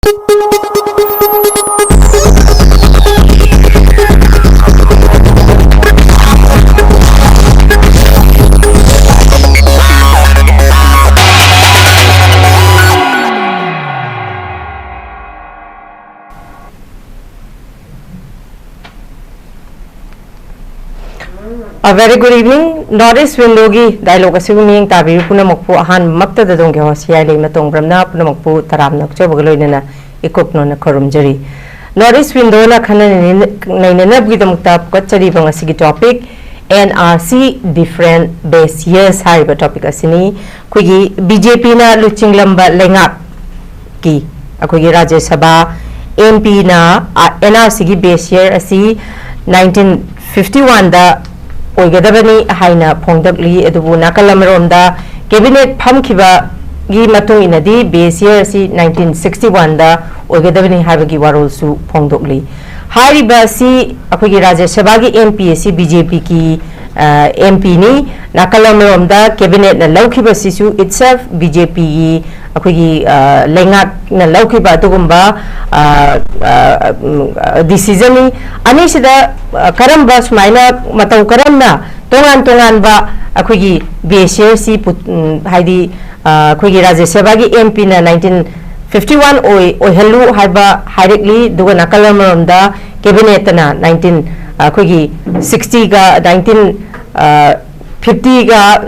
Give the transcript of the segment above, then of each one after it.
A very good evening. Northeast Windogi Dailogue assuming Tabi Punamokpu Han Makta the Donga HEEYAI LEIMA Tong Bramna Punamokpu Taram Nakcha Bagaloina Ikokno Korumjari. Northeast Window na Kanan Nainab Gidamukta Kotchari Bangasigi topic NRC different base years high topic asini Kugi BJP na Luching Lamba Lengap Ki Akugi Rajya Sabha MP na NRC gi base year asi 1951 da Oigadabani Haina Pongdagli Edubu Nakalamaromda Cabinet Pamkiba Gi Matung Inadi base year si 1961 da Oigadabani Habagi Warolsu Pongdogli Hariba si Akugi Rajya Sabagi MPCC BJP ki MP ni Nakalamaromda Cabinet na Laukiba Sisu itself BJP Akugi Lengak na Laukiba Tugumba decision ni ani sida karamba sumaina matau karamna tongan ba akugi base si haidi akugi Rajya Sabha gi MP na 1951 oi hellu haiba directly duga nakalamaromda cabinet na 19 akugi 60 ga 1950 ga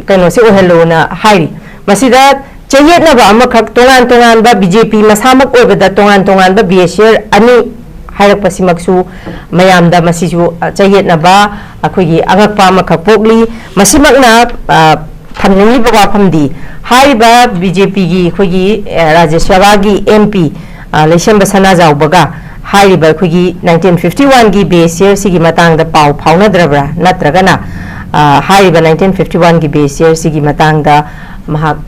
kano si oi hellu na hairi masida chayet na ba amakak tongan ba BJP masamak oi bada tongan ba base ani Hairak Pasimaksu Mayamda Masisu Chayet Naba Akugi Agakpa Makapogli Masimakna Panelist Bawapamdi Haiba BJP gi Kugi Rajya Sabha gi MP Leishamba Sanazau Baga Haiba Kugi 1951 gi base year Sigi Matang da Pau Pauna Drabra Natragana Haiba 1951 gi base year Sigi Matang da Mahak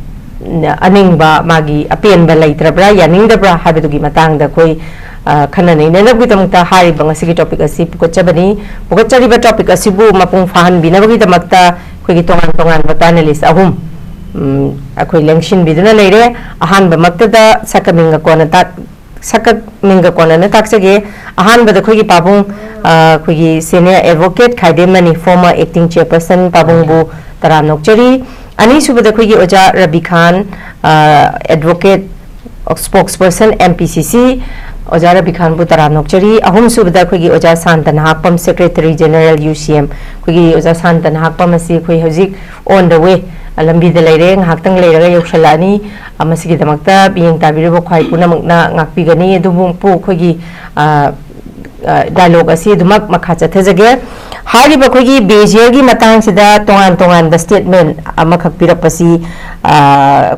Aningba Magi Apian Balai Drabra Yaning Dabra Habidugi Matang da Koi Kanani Nenab Gitamta Hari Bangasiki topic asi Pukochabani Pukachariba topic asibu Mapung Fahan Binabagi Damakta Kuitongan Panelist Ahum Akui Lengshin Biduna Lere Ahan Bamakta Sakaminga Konatak Sakaminga Konana Taksage Ahan Bada Kugi Pabung Kugi Senior Advocate KHAIDEM former acting chairperson Pabungbu Taram Nokchari Ani Subada Kugi Oja RABI Khan advocate spokesperson MPCC Ojara Bikhan Butara Nokchari, Ahum Subda Kugi Oja Santa NAHAKPAM Secretary General UCM, Kugi Oja Santa NAHAKPAM Asi Kui Hozik on the way, Alambi the Lereng, Haktang Lera Yokshalani, Amasiki the Makta, being Tabiru Kwai Punamukna, Nakpigani, Dubumpu Kugi Dailogue Asi, Dumak Makacha Tezage, Hari Bakugi, Bejiagi Matang Sida, Tongan, the statement, Amakapirapasi,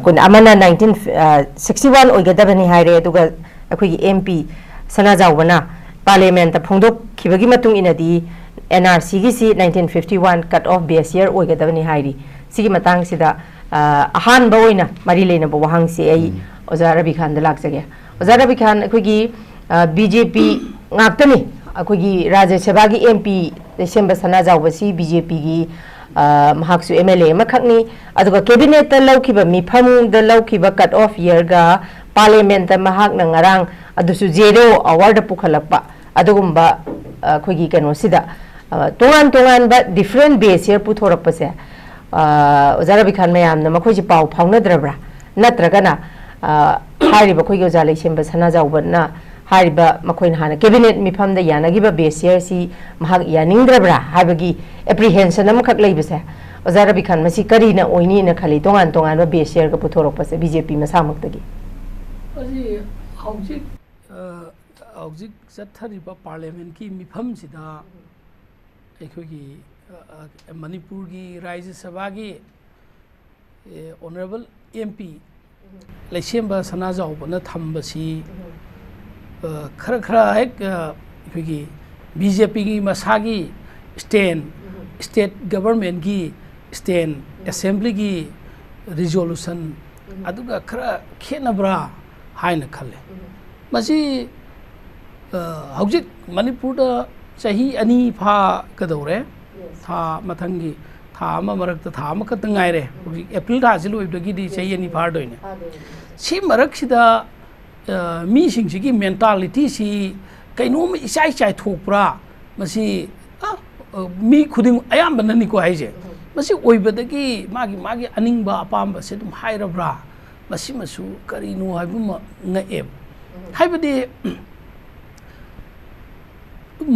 Kun Amana 1961, Oigadabani Hire, Duga. Akugi MP Sanazawana Parliament Pongdok Kibagi Matung Inadi NRC Gisi 1951 cut off base year Oigadavani Hairi Sigi Matang Sida Ahan Bawoina Marilena Bawahang CA Ozarabi Khan the Laksage Ozarabi Khan Akugi BJP Naktani Akugi Rajya Sabha gi MP December Sanazawasi BJP gi Mahaksu MLA Makakni Aduga Cabinet the Laukiba Mipam the Laukiba cut off year ga Parliament Mahak Nangarang Adusu Zero award Pukalapa Adugumba Kugi Kanosida Tongan but different base here Putorapase Zarabikan Mayam Namakuji Pau Pauna Drabra Natragana Hariba Kuyo Zali Chambers Hanaza Wana Hariba Makoin Hana Cabinet Mipam the Yana give a base here see Mahak Yaning Drabra Habagi apprehension Namakak Labise Zarabikan Masikarina Oini in a Kalitongan base here Putoropase BJP Masamakagi Howzik Zathariba Parliament ki Mifam Sida Ekogi Manipur gi Rajya Sabha gi Honorable MP Leishamba Sanazau Bana Thambasi Khara Hek Ekogi BJP gi Masagi state government gi state assembly gi resolution Aduga Khara Khenabra Haina Kale. Masi Howzik Manipur da Sahi Ani Pa Kadore, Tha Matangi, Tha Marak the Thama Katangaire, April Tazilu if the Gidi Sahi Ani Pardoin. Si Maraksida me Singh mentality से कईनोम इचाई चाई थोपरा मसी मी खुदिंग अयाम्बननिको हाइजे मसी ओइबदगी मागी मागी अनिंगबा अपाम्बा से दुम हाइरब्रा मसी मसु करिनो हाइबुम nga'eb हाइबदि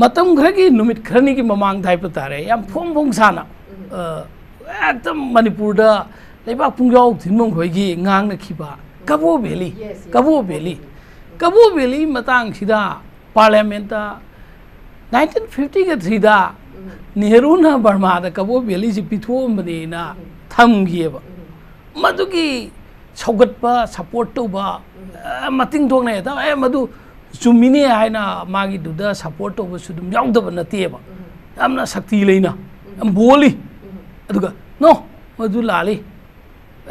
मतम खरगी नुमित खरनी की ममांग Taipei तारे याम Phong Phong साना एकदम मणिपुर दा लेबा पुंगयाव थिनमंग खोइगी ngang na khiba कबो बेली मतंग सिदा पार्लियामेंट 1950 के थ्रीदा नेहरू ना बर्मा दा कबो बेली से पिथोमने ना थमगिएबा मदुगी सौगतपा सपोर्ट तोबा मतिंग दोंगने ता मदु चुमिने हाइना मागी दुदा सपोर्ट तोबा सुदुम याउदबा नतेबा यामना शक्ति लेना हम बोली अदुगा नो मदु लाली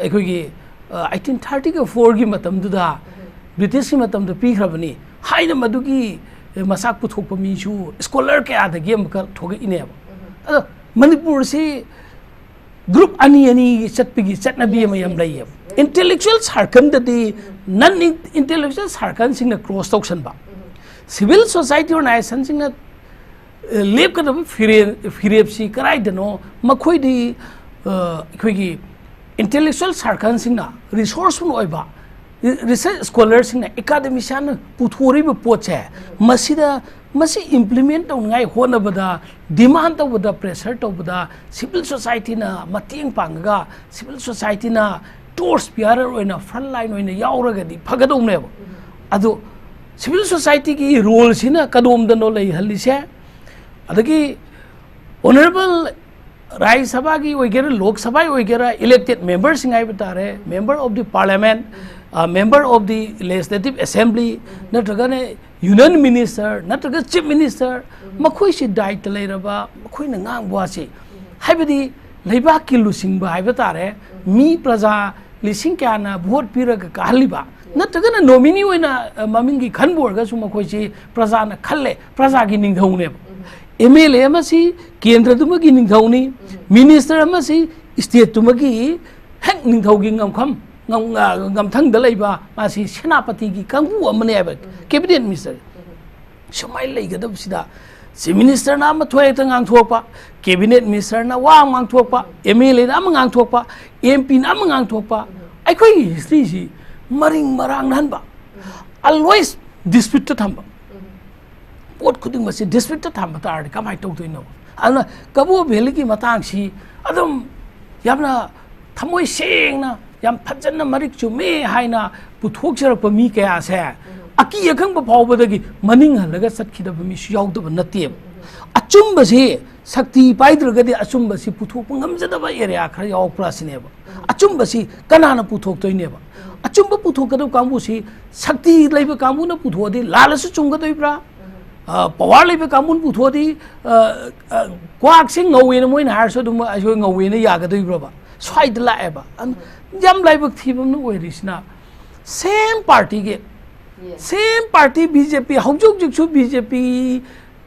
अखोगी 1830 के 4 की मतमदुदा ब्रिटिश की मतमदु पीखरबनी हाइना मदुगी मसाक पुथोप मीसु स्कॉलर के आदगी अमका थोगे इनेब अदो मणिपुर से ग्रुप अनि चटपिगी चटनबी मयम लैयब इंटेलेक्चुअल सार्कन ददी नन इंटेलेक्चुअल सार्कन सिंग क्रॉस तौसनबा सिविल सोसाइटी ऑर्गेनाइजेशन सिंग लेपकदब फिरेबसी कराइदनो मखोइदी अखोइगी इंटेलेक्चुअल सार्कन सिंग रिसोर्सफुल ओइबा रिसर्च स्कॉलर सिंग एकेडमिशियन पुथोरिब पोचे मसिदा मसी इंप्लीमेंट तौनाय होनबदा डिमांड तौबदा प्रेशर तौबदा सिविल सोसाइटी ना मतिंग पांगगा सिविल सोसाइटी ना टोर्स पियारर ओइना फ्रंट लाइन ओइना यावरगदी फगदौनेब अदो सिविल सोसाइटी की रोल सिना कदोमदनो लई हल्लिसे अदगी ऑनरेबल राज्यसभा की ओइगेरा लोकसभा ओइगेरा इलेक्टेड मेंबर सिंग आइ बतारे member of the parliament member of the legislative assembly natragane union minister natraga chief minister makhoi si diet leiraba makhoi na ngang bwa si haibadi leiba ki lusing ba haiba tare mi praja lising kya na vote piraga kahliba natraga na nominee oina mamingi khanbor ga su makhoi si praja na khalle praja gi ningthau MLA ama si kendra duma gi ningthau ni minister ama si state duma gi hek ningthau gi ngamkham ngam thang da leiba masi senapati gi kangbu amane ba cabinet minister samai leigada sida si minister na ma thoi ta ngang thokpa cabinet minister na wa ngang thokpa MLA na ma ngang thokpa MP na ma ngang thokpa aikhoi history si maring marang nan ba always dispute thamba pot khuding ma si dispute thamba tar kamai tok toino ana kabo beli ki matang si adum yamna thamoi seng na yam फजन Marik चुमे हाइना पुथोक्चरप मी कया से अकी यखंग फावबदगी मनिंग हलगा सटखिदब मी सुयाउदब नते अचुंब से शक्ति पाइद्रगदि अचुंब से पुथोप ngमजदब area खर यावप्रा सिनेब अचुंब से कनाना पुथोक्तोइनेब अचुंब पुथोकदब कांबु से शक्ति लैब कांबु न पुथोदि लालसु चुंगदोइब्रा पवार लैब कांबु पुथोदि क्वाक से ngौवेन मोइन हारसो दुम आजो ngौवेन यागदोइब्रा स्वाइद लाएबा जम लाइबक थीबम न ओइरिसना सेम पार्टी बीजेपी हौजुक जुकसु बीजेपी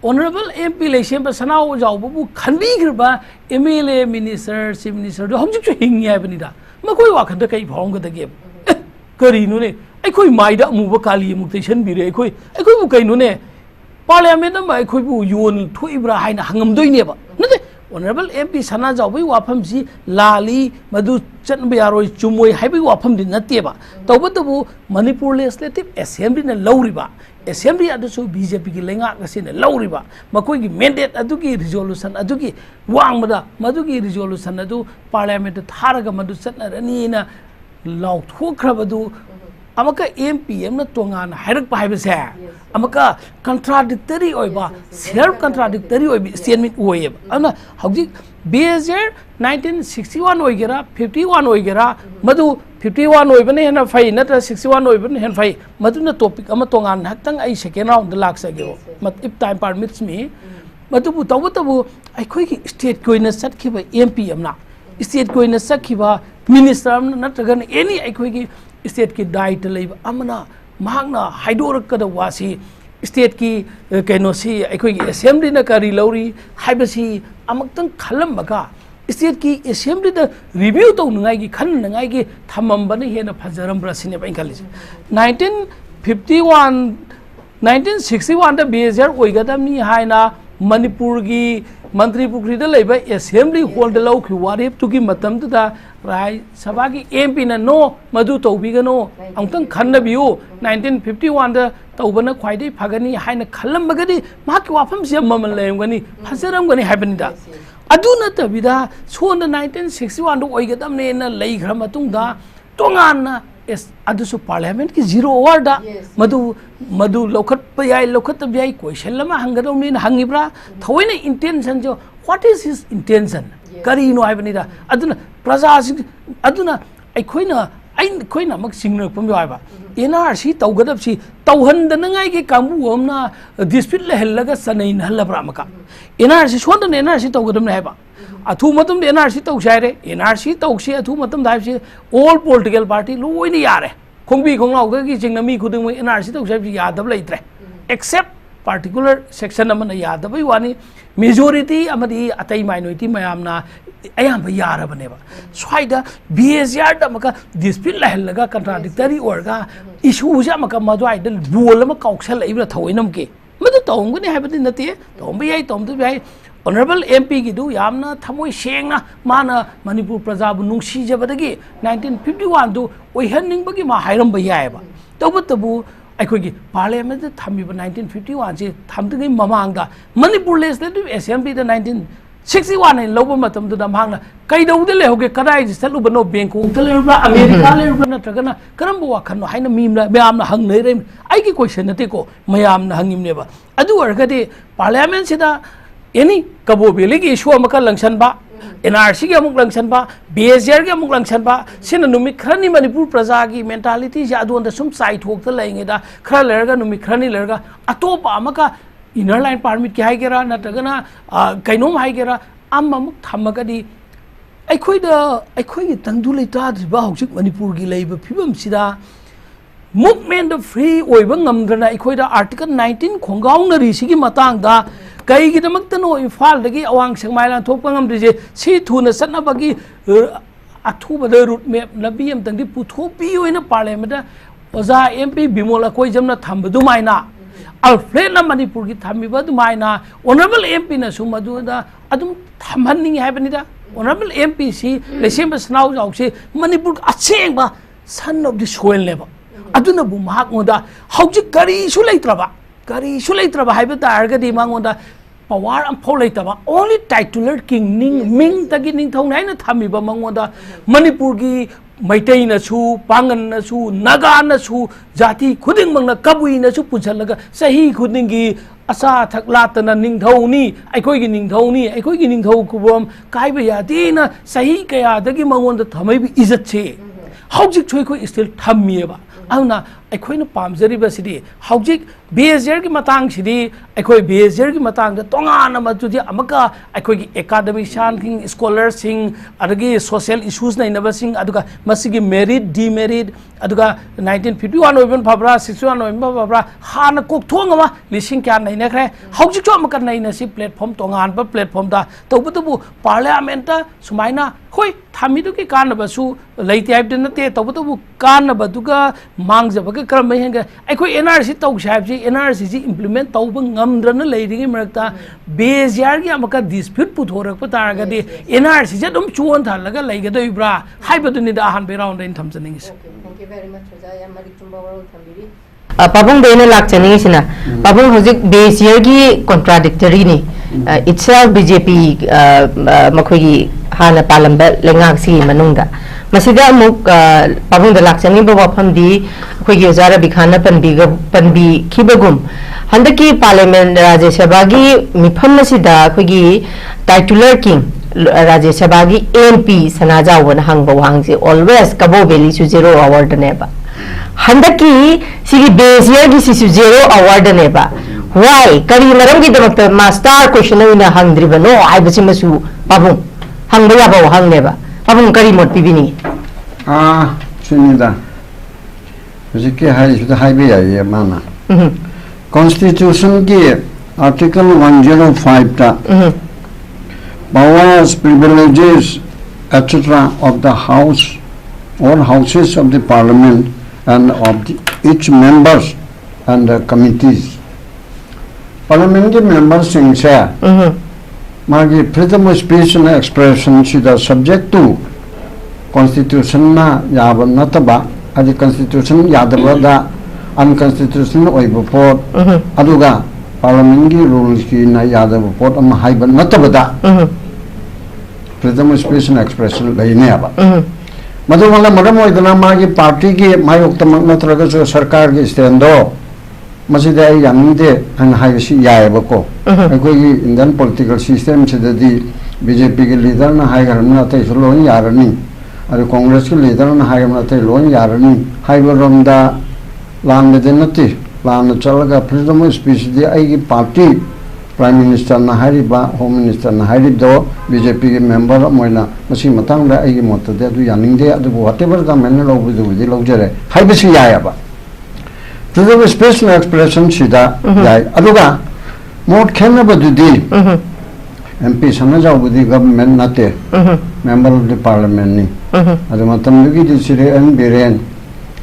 ऑनरेबल MP लेसेम सनाव जावबु खनबीग्रबा MLA मिनिस्टर चीफ मिनिस्टर दो हौजुकसु हिंगी हाइबनिदा मखोइ वाखनद कै भावंगदगे करिनुने अखोइ माइदा मुबा काली मुक्तेशन बिरे अखोइ बु कैनुने पार्लियामेंट मा अखोइ बु योन थोइब्रा हाइना हंगमदोइनेबा नते ऑनरेबल MP सना जावबई वाफम जी लाली मधु चनब यारोय चुमोय हाइबई वाफम दि नतेबा तौबतबु मणिपुर लेजिस्लेटिव असेंबली न लौरिबा असेंबली अदसु बीजेपी की लेंगा गसिन लौरिबा मकोय की मैंडेट अदुगी रिजोल्यूशन अदुगी वांगबदा मदुगी रिजोल्यूशन अदु पार्लियामेंट थारगा मधु चनरनीना लाउथोख्रबदु अमका MPM न तोंगान हाइरक पाइबसे अमका कंट्राडिक्टरी ओइबा सेल्फ कंट्राडिक्टरी ओइबि स्टेटमेंट ओइब अना हौजि बेजेर 1961 ओइगेरा 51 ओइगेरा मधु 51 ओइबने हेना फै नत्र 61 ओइबने हेन फै मधुना टॉपिक अमा तोंगान हक्तंग आई सेकेंड राउंड लाक्सगेओ मत इफ टाइम परमिट्स मी मधुबु तबतबु अखोइ की स्टेट कोइना सटखिबा MPM ना स्टेट कोइना सखिबा मिनिस्टर नत्रगन एनी अखोइ की स्टेट की डाइट लेब अमना महागना हाइडोरकद वासी स्टेट की कैनोसी अखोई असेंबली न करी लौरी हाइबसी अमक्तंग खलमबका स्टेट की असेंबली द रिव्यू तौनंगाई की खननंगाई की थममबने हेना फजरमब्रा सिने बाइन खलिस 19 1961 da BSR oigadamni haina Manipur gi Mantri Pukri da leba assembly hall da lau ki warip tu gi matam da rai sabha gi MP na no madu taubi ga no amtang khanna biu 1951 da taubana khwaidai phagani haina khallam bagadi ma ki wafam siam mamal lem gani phasaram gani haibani da aduna tabida sonda 1961 do oigadam ne na lei ghra matung da tongan na adusu parliament ki zero hour da madu lokhat payai lokhat tabiyai question lama hangadom ni hangibra thoina intention jo what is his intention kari no haibani da aduna praja aduna aikoina mak singna pum yaiba NRC tawgadab si tawhandana ngai ke kambu amna dispute le helaga sanai na halabra maka NRC sonda NRC tawgadam ne haiba athu matam NRC taw shaire NRC taw si athu matam dai si all political party loi ni yare khongbi khonglau ga gi jingna mi khudung mai NRC taw shaire yadab leitre except particular section amana yadab wani majority amadi atai minority mayamna ayam yara baneba swaida BSR da maka dispute la helaga contradictory orga issue ja maka madwai da bol ma kauksal ibra thawainam ke madu tawng ne habati nate tombi ai tomdu bai Honorable MP ki du yamna thamoi sengna mana Manipur praja bu nungsi jabadagi 1951 du oihanning bagi ma hairam bai yaiba tabu aikogi parliament da thamiba 1951 je thamdagi mamangda Manipur Legislative Assembly da 1961 ne loba matam du da mangna kaidau de lehoge kadai ji salu bano Bangkok de lebra America lebra na tragana karambo wakhanno haina mimna mayamna hangnei re ai ki question nate ko mayamna hangimne ba adu wargade parliament sida any kabo beli ki issue amaka langsan ba NRC ki amuk langsan ba BSR ki amuk langsan ba sina numit khrani Manipur praja ki mentality ja adu onda sum side thok ta lainge da khra lerga numit khrani lerga atopa amaka inner line permit ki haigera natagana kainom haigera amamuk thamaga di akhoi gi tangdu leita ba hojik Manipur gi leiba phibam sida movement of free oiba ngamdrana akhoi da article 19 khongaung na ri sigi matang da kai gi damak tano Imphal dagi awang sengmailan thokpa ngamdije si thuna satna bagi athu bada route map labi am tangdi puthopi oina parliament da oza MP Bimola koi jamna thambadu maina Alfred na Manipur ki thamiba du maina honorable MP na sumadu da adum thamhanning haibani da honorable MP si lesem snau jausi Manipur acheng ba son of the soil level aduna bu mahak ngoda hojik kari su leitraba haibata argadi mangoda power am pholaitaba only titular king ming tagi ning thong nai na thamiba mangoda Manipur gi maitai na su pangan na su naga na su jati khuding mangna kabui na su punchalaga sahi khuding gi asa thaklatana ningthoni aikoi gi ningthau kubom kaiba yati na sahi kaya dagi mangonda thamai bi izat che hojik choi ko still thammieba auna aikoina pamjariba sidi hojik BSR ki matang sidi aikoi BSR ki matang da tongana matudi amaka aikoi gi academic sing scholars sing adagi social issues na inaba sing aduga masigi merit demerit aduga 1951 oiben phabra 61 oiben phabra hana kok thonga ma lising kya nai na khre hojik cho amaka nai na si platform tongan ba platform da tobutu parliament ta sumaina hoi thamidu ki kanaba su leiti haib den te tobutu kanaba duga mangjabaga karam henga aikoi NRC tau saib ji NRC ji implement tauba ngamdrana leidingi marakta BSR gi amaka dispute puthorak pataraga de NRC je dum chuon thalaga leigada ibra haibadu ni da han be round in thamjaningis thank you very much Raja mari chumba waro thambiri Pabung dena lakchani sina Pabung hojik BSR gi contradictory ni itself BJP makhogi hana palamba lengak si manungda masida amuk Pabung da lakchani ba wafam di khogi ozara bikhana panbi khibagum handaki parliament Rajya Sabha gi mifam masida khogi titular king Rajya Sabha gi MP sanaja wana hangba wangje always kabo beli su 0 award neba handaki sigi BSR gi si 0 award neba why kari maram gi damakta master question na hangdriba no ai basi masu Pabung hangba ya ba hang neba Pabung kari mot pibini sunida Jiki hai sudah hai be ya mana Constitution ki article 105 ta powers privileges etc of the house or houses of the parliament and of the each members and the committees. Parliamentary members sing share. Magi freedom of speech and expression should are subject to constitution na yaba nataba adi constitution yadaba unconstitutional oiba port aduga parliamentary rules ki na yadaba port ama haiba natabada freedom of speech and expression laine aba madu wala madam oidana magi party ki mayoktamak natraga jo sarkar ki stendo masida ai yamde an haisi yaeba ko akoi Indian political system chedadi BJP ke leader na haigarna tai lon yarani adu Congress ke leader na haigarna tai lon yarani haibaromda lan medenati lan chalaga freedom of speech di ai party prime minister na hariba home minister na harido BJP ke member moina masi matang da ai motta de adu yaningde adu whatever the men lo bu di lo jere haibisi yaeba freedom of speech and expression shida yai aduga more canaba dudi MP Sanaja with the government nate member of the parliament ni adu matam dugi di sire and biren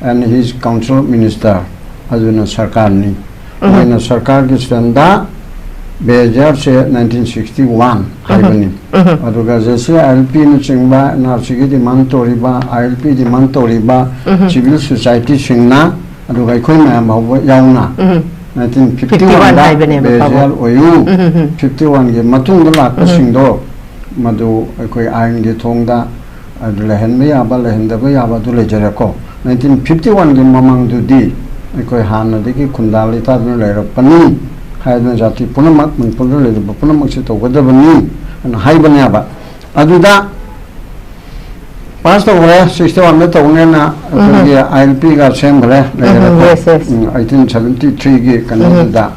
and his council minister aduna sarkar ni maina sarkar ki standa bejar se 1961 haibani aduga jese ILP ni chingba narchigi di mantoriba ILP di mantoriba civil society singna aduga ikoi mayam yauna 1951 da bejar oyu 51 ge matung da lak singdo madu ikoi ain ge thongda adu lehen me aba lehen da ba aba du lejare ko 1951 ge mamang du di ikoi hana de ki khundali ta du le pani haidna jati punamak mun punra le punamak se to goda bani an haibani aba adu da Past over 61 met na ILP ga same gale 1873 ge Canada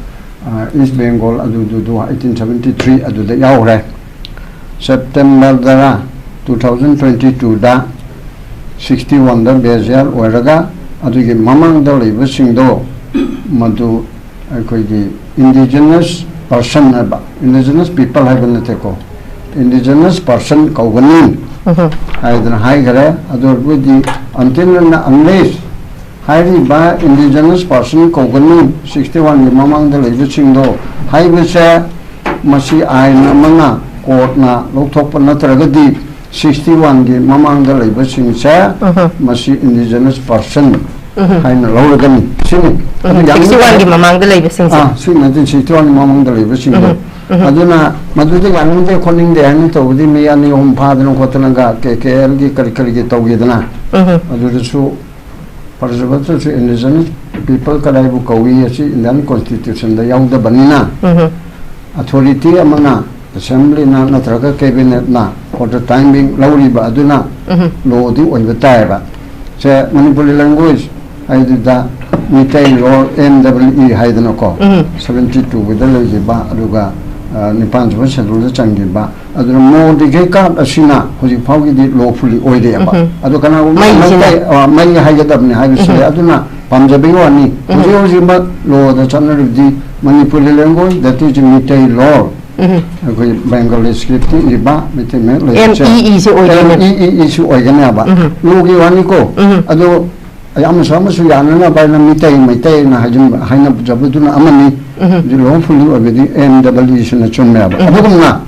East Bengal adu 1873 adu da yaure September da 2022 da 61 da bejar oraga adu ge mamang da leba singdo madu akoi ge indigenous person aba indigenous people have been teko indigenous person kaugani haidana haigare adur budi until na unless hairi ba indigenous person kaugani 61 ge mamang da leba singdo haibese masi aina manga court na lokthok pa natragadi 61 ge mamang da leba singsa masi indigenous person haina lawragani sini 61 gi mamang da lei sing sing 1961 mamang da lei sing aduna madudi ganin de koning de ani to di me ani hom phadna khotna ga ke gi kali gi to gi dana adu su parjabatu su indigenous people kalai bu kawi asi Indian constitution da yaung da banina authority amana assembly na natraga cabinet na for the time being lawri ba aduna lo di oi batai ba se manipuri language aida mitai lo MWE haidana ko 72 with the ba aduga nipan jo schedule da changi ba aduna mo de ge ka asina hoji phaugi di lawfully oide ba adu kana mai haidabni haibise aduna pamjabe wani hoji ba lo da channel di manipuri language that is mitai law akoi Bengali script iba mitai me MEE se oigana ba lo gi wani ko adu ayam sama su yana na ba na mitai na hajum haina jabuduna amani di lawfully obedi MWE suna chunme ba abugumna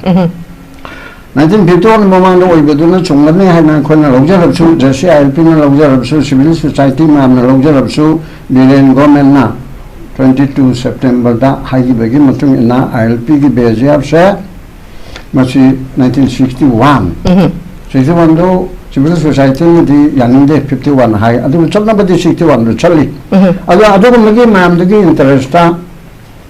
1951 mamang do obeduna chungane haina khona lawjar su jesi ILP na lawjar su civil society ma na lawjar su biren government na 22 September da haji bagi matung ina ILP ki bejar se masi 1961 61 do civil society di yaninde 51 hai adu chalna badi 61 ro chali adu magi mam di interest ta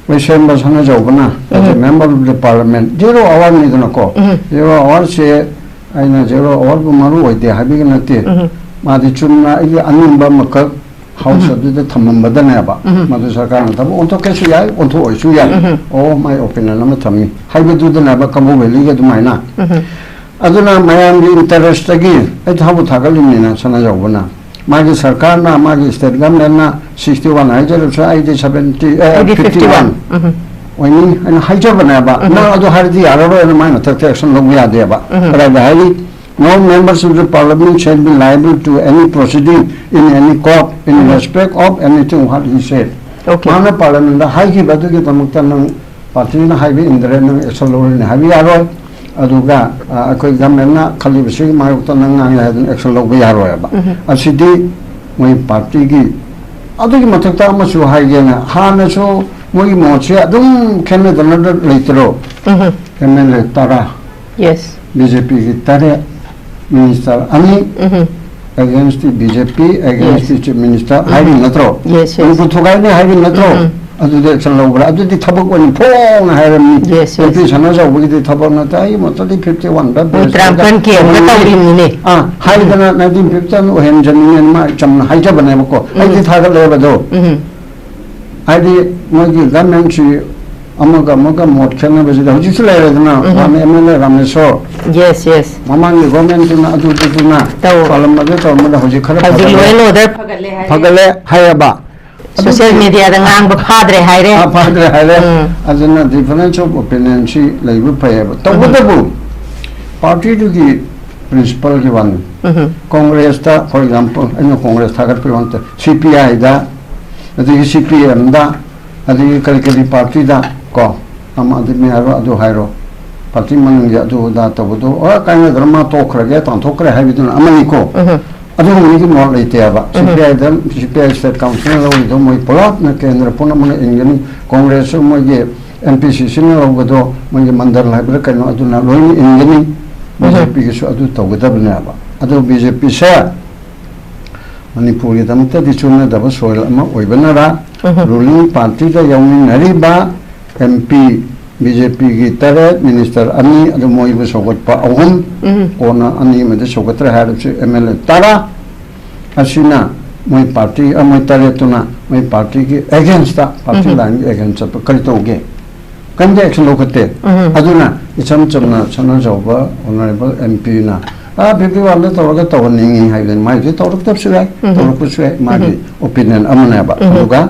December sana jawbana member of the parliament 0 hour ni dona ko 0 hour se aina 0 hour bu maru oide habi ga nate ma di chunna ai anumba makak house of the thamamba na ba madu sarkar na tabu onto kesu yai onto oisu yai oh my opinion na thami haibe du na ba kamu veli ga dumaina aduna mayam di interest agi ai thabu thagalimni na sana jawbana magi sarkar na magi state government na 61 hajar so ai 70 51 oini ana hajar bana ba na adu hardi araro na mai na action log ya de ba ra ba hai No members of the parliament shall be liable to any proceeding in any court in respect of anything what he said. Okay. Mana parliament da hai ki badu ki tamukta nang party na hai bi indre nang action ni hai bi aro aduga akoi government na khali bisi mayukta nang nang ya action lo bi aro ya ba. Asidi moi party ki adugi matakta ama su hai ge na ha na so moi mo che adum kenne da na leitro. MLA tara. Yes. BJP ki tare minister ani against the BJP against the chief minister hiring natro. Yes, yes. Unko thugai ne hiring natro. Adu de action lo bra adu di thabak wani phong na hiring. Yes, yes. MP sana ja bugi di thabak na tai moto di 51 da. Trampan ke ma tawri ni. Hai dana 1951 o hen janin ma chamna hai ja bane ko. Ai di thagal le ba do. Ai di mo gi government chi amaga mot khana ba ji da huji sila re na MLA rameso. Yes, yes. Mamang government na adu na palam ma to ma huji khara Haji loyal order phagale hai ba social media da ngang ba phadre hai re phadre hai re azna difference of opinion chi leibu phay ba to bu party to ki principal ki one congress ta for example any congress thagar pe want CPI da adi CPM da adi kali party da ko am admi aro adu hairo party man ya do da to do o kind of drama to khra tan to khra hai bidun amani ko adu ni ki mo le te ba CPI da CPI state council lo do moi polot na kendra puna mon ingani congress mo ye MPCC no do mo ye mandar la bra kan adu na lo ni ingani BJP ki so adu to da bna ba adu BJP sa manipur ki tamta di chuna da ba soil ma oi bana ra ruling party da yauni nari ba MP BJP ki tare minister ani adu moi bu sogot pa ahum kona ani me de sogot ra har MLA tara asina moi party moi tare tuna moi party ki against ta party line against pa kal to ge kan je action lokate aduna icham chamna chana joba honorable MP na BP wala to ga to ningi hai den mai je to tok sui to ko sui ma di opinion amana ba aduga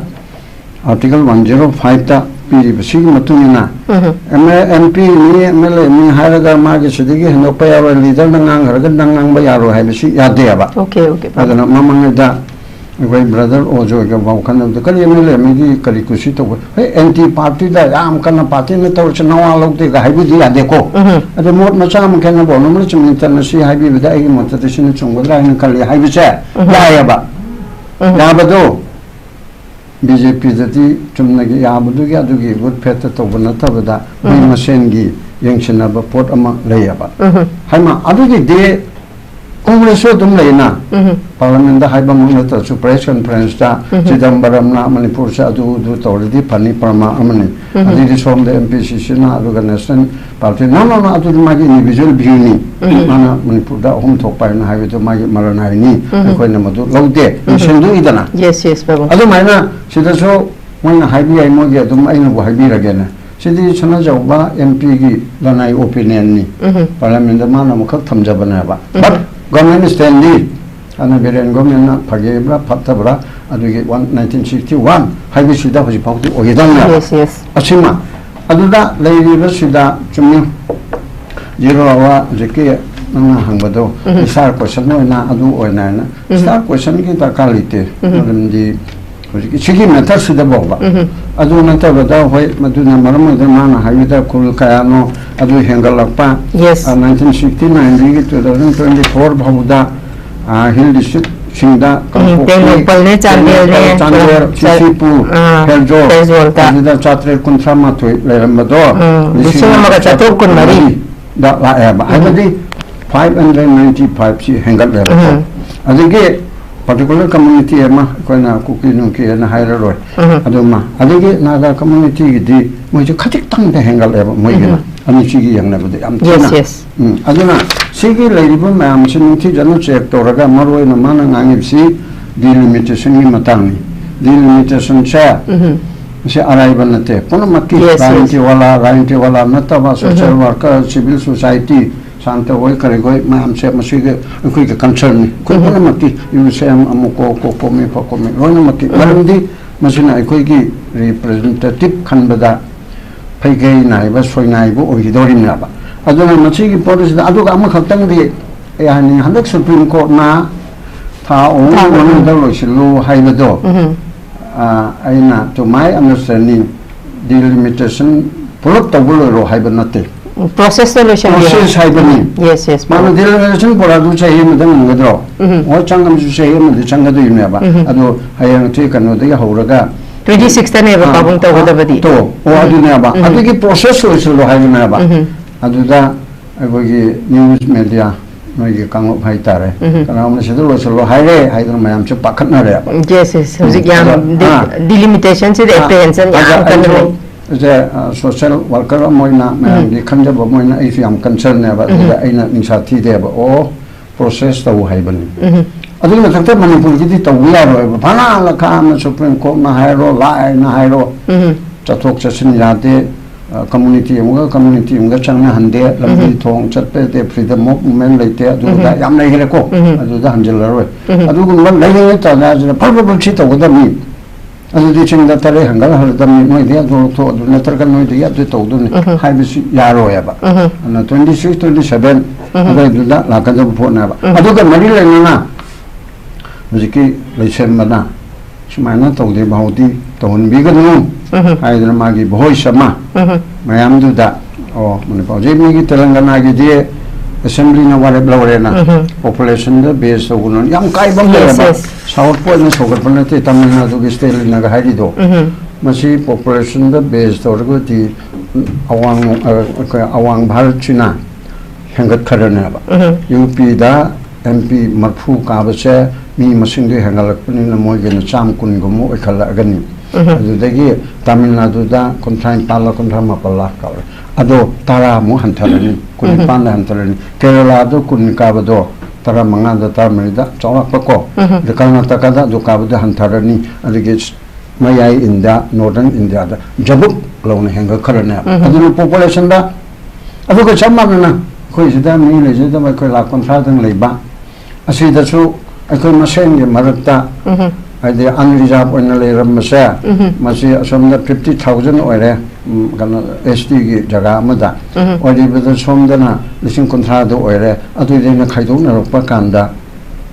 article 105 ta PDC matungina MP ni MLA ni haraga magi sidigi hno pa yawa leader nangang haraga nangang ba yaro hai bisi yade ba okay adana mamang da goi brother ojo ga bau kan da kali MLA mi di kali kusi to he anti party da am kan party ne to chnawa lok de ga hai bi yade ko ada mot ma cham kan bo no ma chim international hai bi da ai mo ta sin chung ga ni kali hai bi cha ya ba ya ba do BJP dati chumna gi yabudu gi adu gi good peta to bana ta bada mai masen gi yengchina ba pot ama leya ba haima adu gi de congress dum leina parliament da haiba mong ta su press conference ta chidambaram na manipur sa adu du tawdi pani parma amani adi di som de MPCC na organization party no adu ma gi individual view ni mana manipur da hom thok pa na haibe to ma gi marana ni koi na madu logde sendu idana yes babu adu maina sida so moina haibi ai mo ge dum aina bo haibi ragena sidi chana jawba MP gi lanai opinion ni parliament da mana mo khak thamja bana ba but government stand ni ana biren government na phage bra phatta bra adu ge 1961 haibi sida hoji phauti ogedam na yes asima adu da leiri ba sida chumni jero wa jeke nang hangbado star question no na adu oina na star question ki ta kalite di chigi meta sida boba adu na ta bada hoi maduna maram da mana haida kul kaya no adu hengalakpa yes 1969 ri 2024 bhamuda hill district singda Dailogue ne chandel Chipu Herjo da chatre kuntra matoi lerambado lisingamaga chatok kun mari da la eba habadi 595 si hengal lera adige particular community ema koina kukinu ki na haira roi aduma adige naga community di moi je khatik tang de hengal eba moi gina ani chigi yang na bade am china yes aduna sigi leiribu mam sin thi janu check toraga maroi na mana ngangi si delimitation ni matang delimitation cha se arrival na te pona mati ranti wala nataba social worker civil society Santa Way Karigoi, my am set Masiga, a quick concern me. Kunamati, you say I'm Amoko, Kokomi, Pokomi, Ronamati, Marandi, Masina, Koigi, representative Kanbada, Pegay Naiva, Soy Naibo, or Hidorinaba. I don't know, Masigi Polis, the Adu Amakatang, yani handak Supreme Court na tha ong won da lo shilu haibado aina to my understanding delimitation pulak tabulo ro haibanate process solution process haibani yes yes mana delimitation poradu chahi madam ngadro o changam ju chahi mad changadu yune ba ado hayang thi kanu da horaga 2016 ne ba pabung tawgadabadi to o aduna ba adigi process solution ro haibana ba aduda agogi news media noigi kango bhai tare kana amne sedu lo solo haire haidon mayam che pakhatna re yes yes hojik yam delimitation se apprehension yam kanro je social worker moina mayam di khanja ba moina if yam concern ne ba aina ningsa thi de ba o process taw haibani adu na thakta manipur gi di taw ya ro bhana la kha ma Supreme Court na hairo la na hairo chathok chasin yate community amga changna hande lambi thong chatpe te freedom of movement leite adu da yam nei hele ko adu da hanjel roi adu gun lan nei ta na je probable chi to da mi adu di ching da tare hangal hal da mi noi dia do to adu na tar kan noi dia adu to du hai bi ya ro ya ba na 26 27 adu da la ka da pho na ba adu ka mari le na mujiki leisen mana sumana to de bahoti to hun bi ga nu haidra magi boy sama mayam du da o mane pauje mi gi telangana gi je assembly na wale blawre na population da base so gun yam kai bang le ba south point na sogar pan te tamil nadu gi state na ga haidi do masi population da base to go ti awang bharat china hangat kharana ba up da mp marfu ka ba che mi masing de hangalak pani na mo gen cham kun go mo khala agani adudagi Tamil Nadu da kontrain pala kontrama pala kaur ado tara mu hantarani kun pan hantarani Kerala do kun ka bado tara manga da Tamil da chawak pako de Karnataka da do ka bado hantarani adigi mayai India northern India da jabuk launa henga kharana adu population da adu ka chamma na koi sida mi le sida ma koi la kontra dang leiba asida su akoi maseng ge marakta ade unreserved on le ramasa masi asomda 50,000 oire kana ST gi jaga amada odi beda somdana lising kontra do oire adu de na khaidok na rokpa kanda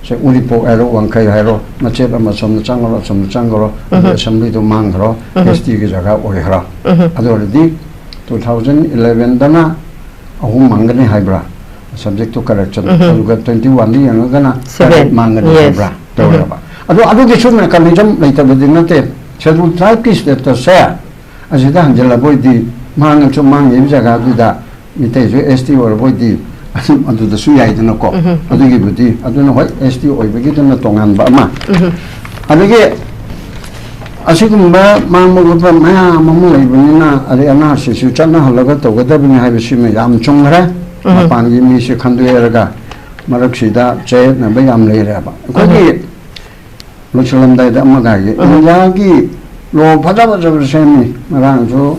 se ulipo ero wangkai hairo mache ama somna changoro assembly do mangro ST gi jaga oihra adu di 2011 dana ahum mangane haibra subject to correction aduga 21 di yang gana mangane haibra tawaba adu ke chuna mechanism later within the schedule tribe is that to say as it angela boy di mang chu mang ye jaga du da mite ju ST or boy di adu da su yai dna ko adu gi budi adu no ST oi be gi dna tongan ba ma adu ge asigum ba mang mo ba ma mo lai bni na ade ana shi su chana halaga to ga da bni ha be shi me yam chung ra pan gi mi shi khandu era ga marak shi da che na ba yam le ra ba ko gi lo chulam dai da ma ga ge ya gi lo phada ba semi marang jo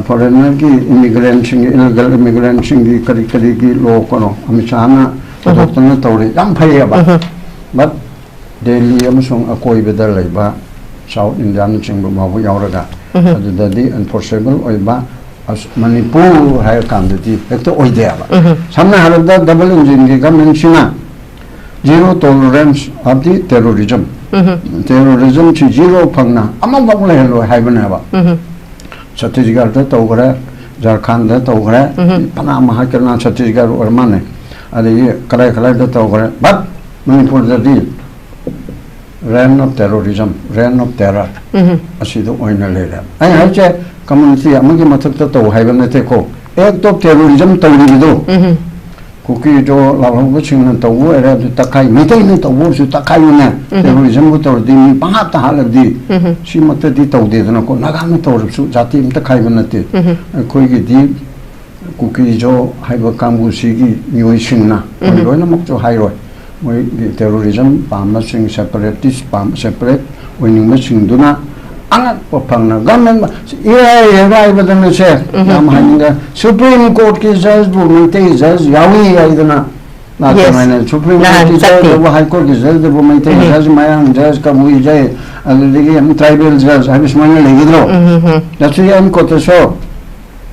foreigner ki immigrant sing illegal immigrant sing gi kari gi lo ko no ami chana doctor na tawre yam phai ba but Delhi amasung akoi be da lai ba South India na ching ba bu yaw ra ga adu da di enforceable oi ba as manipur hai kan de di ekto oi de ba samna har da double engine gi government china zero tolerance of the terrorism terrorism chi zero phangna ama bang le lo hai bana ba Chhattisgarh da to gre Jharkhand da to gre Panama ha kerna Chhattisgarh or mane ade krai da to gre but manipur da di reign of terrorism reign of terror asido oina le ra ai ha che community amagi mathak ta to hai bana te ko ek to terrorism to ri do kuki jo la long ching na to wo era ta kai mi te ni to wo su ta kai na terrorism ko to di mi pa ta hal di si mat di to de na ko na ga na to su jati mi ta kai bana te koi gi di kuki jo hai ba kam bu si gi nyoi sing na ro na mok jo hai ro moi terrorism pam na sing separatist pam separate when ma sing du na angat popang na government ye rai badan che nam haninga Supreme Court ki judge bu mite judge yawi aidana na tamane Supreme Court ki judge bu High Court ki judge bu mite judge mayang judge ka bu jai aligi am tribal judge habis mane legi dro that's why am ko to so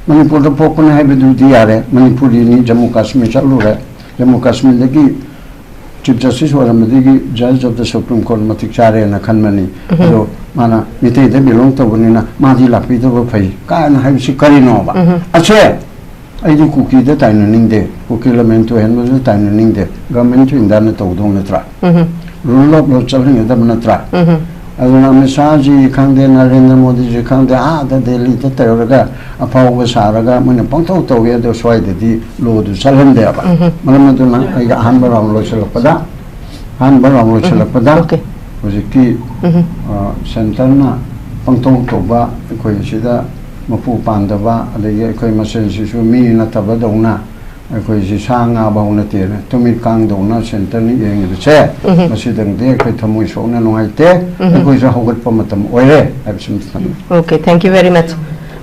manipur da pokon hai bedu di are manipuri ni Jammu Kashmir chalu re Jammu Kashmir legi Chief Justice Waramadi Judge of the Supreme Court Matikchare and Kanmani. So, Mana, Mite belong to Bunina, Madi Lapita Pay, Kan have Shikarinova. A chair. I do cookie the tiny day, cookie lament to end was the tiny day. Government to indana to don't try. Rule of not something at the try. Aduna Misaji, Kande Narendra Modi, Kande, the daily Terraga, a power was Saraga, when a ponto to get the sway the load to Salem there. Manamaduna, I got Hanbar on Lochelapada, Hanbar on Lochelapada, was a key Santana, Ponton Toba, Koyashida, Mapu Pandava, the Koymasensis, me in a Tabadona. Because she sang about it, to me, Kang Dona, Centenny in the chair, President there, Katamu shown and white there, because I hold Pomatum, absolutely. Okay, thank you very much.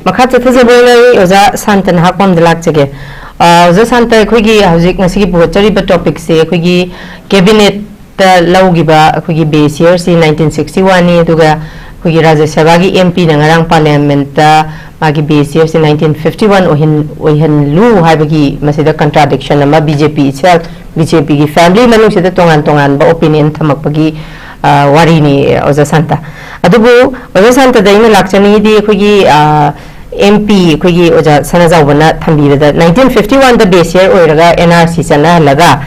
Makata Tizaboli was a Santan Hakam the Laxage. The Santa Quiggy, Hazik Nasibu, terrible topics, say Quiggy, Cabinet Laugiba, Quiggy base years in 1961, Tuga, Quiggy Raza Savagi MP, Nangarang Parliament. Magi base years in 1951 ohin lu haibagi masida contradiction ama BJP itself BJP ki family manu sida tongan ba opinion thamakpagi wari ni oza santa adubu oza santa da ina lakchani di khogi MP khogi oza sanajawbana thambirada 1951 da base year oiraga NRC chana laga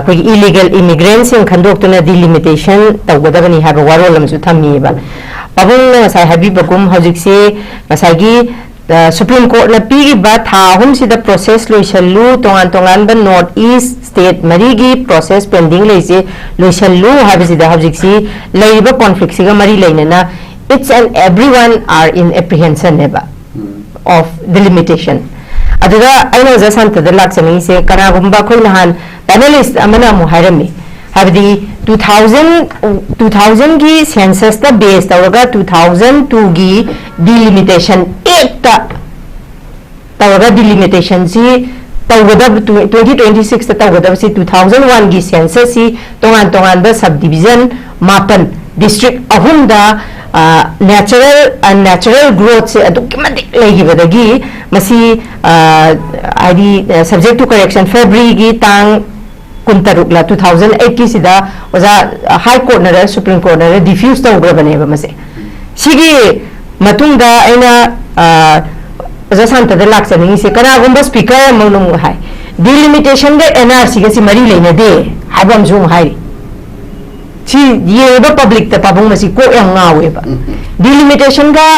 khogi illegal immigrants in khandoktuna delimitation tawgadabani haba warolam su thamiba Pabung saya Habib Bagum Hajiksi Masagi Supreme Court na pigi ba thahum si the process loisallu tongan ba North East State marigi process pending leise loisallu habisi da Hajiksi leiba conflict siga mari leinana it's and everyone are in apprehension neba of the limitation aduga aina za santa da laksani se kana gumba khoi nahan panelist amana mu hairami habdi 2000 की census ता base तवगा 2002 की delimitation एक ता तवगा delimitation सी तवगा 2026 ता तवगा सी 2001 की census सी तोंगान दा subdivision मापन district अहुम दा natural growth से अदुकिमतिक लेगी बदगी मसी ID subject to correction February की तांग Kuntarukla 2008 की सिदा वजा High Court नरे Supreme Court नरे diffuse तो उग्र बने बमसे सिगी मतुंगा ऐना वजा सांता दे लाक्स नहीं से कना गुंबा speaker मनुंग है delimitation के NRC के सिमरी लेने दे हाबम जों है सी ये बा public ते पाबुंग मसी को यंगावे बा delimitation का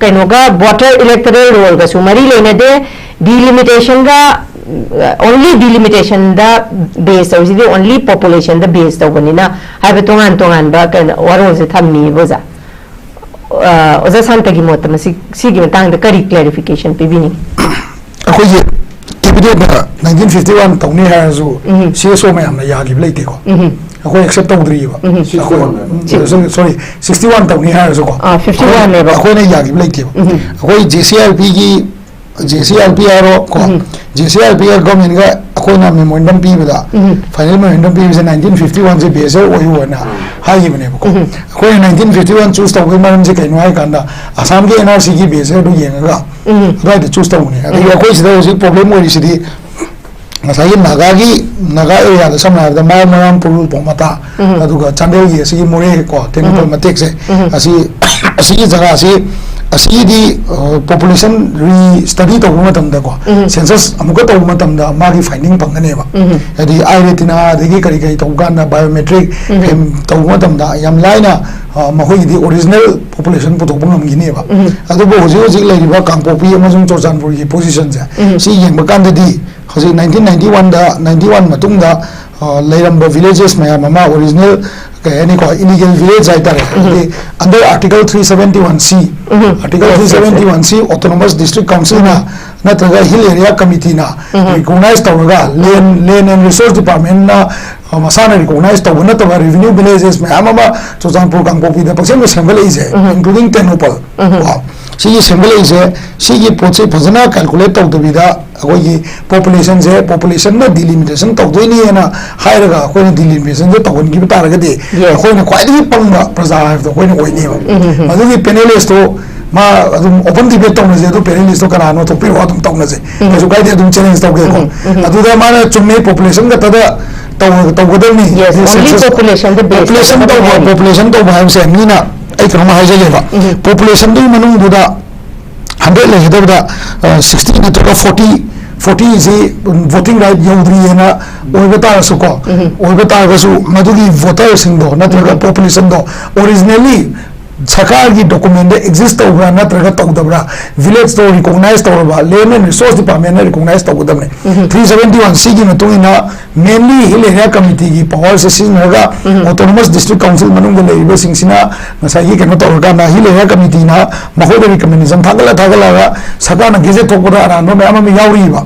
कनोगा voter electoral roll का सुमरी लेने दे delimitation का only delimitation the base or the only population the base the wanina have tongan ba kan waro se thammi boza oza santa gi mota masi sigi tang the correct clarification pibini akoi je cabinet 1951 tawni ha zu CSO mayam na yagi bleite ko akoi accept tawdri ba sorry 61 tawni ha zu ko 51 ne ba akoi na yagi bleite akoi JCLP gi JCLPRO ko JCLPR government ga akona memorandum pi bada final memorandum pi is 1951 je base oi wona hai bane ko akona 1951 choose ta oi maram je kaino hai kanda Assam ke NRC ki base do yenga right choose ta ne adi akoi sida osi problem ori sidi masai naga area da samna da maram purul pomata aduga chandel gi si more ko technical matek se asi jaga asi di population study to matam da ko census amuka to matam da magi finding pangane ba adi iretina digi kari to gana biometric to matam da yam laina mahoi di original population putok bangam gine ba adu bo hoji lai ba kangpopi amazung chorchanpur gi position ja si yeng bakan di hoji 1991 da 91 matung da lairamba villages maya mama original any illegal village under Article 371C. Article 371C Autonomous District Council na natraga Hill Area Committee na recognize tawaga Land and Resource Department na masana recognize tawana tawa revenue villages में आमा चौजानपुर कांगपोपी दा पक्षे में assembly is including Tenopal. C assembly is C पोचे फजना calculate तौदबिदा अकोई population से population ना delimitation तौदोई नहीं है ना higher का अकोई delimitation जो तौन की बता रहे थे अकोई ना कोई नहीं पंगा प्रजा है तो कोई ना कोई नहीं है मतलब ये panelist तो माँ open debate तो नज़े तो panelist तो करानो तो फिर वो तुम तो नज़े जो कहीं तुम challenge तो क्या को अदुदा माना चुम्मे population का तदा tawgadani Yes, only population the base. population to baham se mina ai kama haje ba population do manung buda 100 le hidabda 60 to 40 is voting right yaudri na oibata su ko oibata ga su madugi voters indo natraga population do originally सरकार की document exist तौबरा नत्रगा तौदबरा village तो recognise तौरबा land and resource department recognise तौदबने 371 C की मतुइना मेनली हिल एरिया कमिटी की पावर से सिनगा ऑटोनोमस डिस्ट्रिक्ट काउंसिल मनुंग लेइबे सिंगसिना मसाई केनो तौरगा ना हिल एरिया कमिटी ना मखोदे रिकमेंडेशन थागला सरकार ना गेजे थोकरा अरानो मे आमा याउरीबा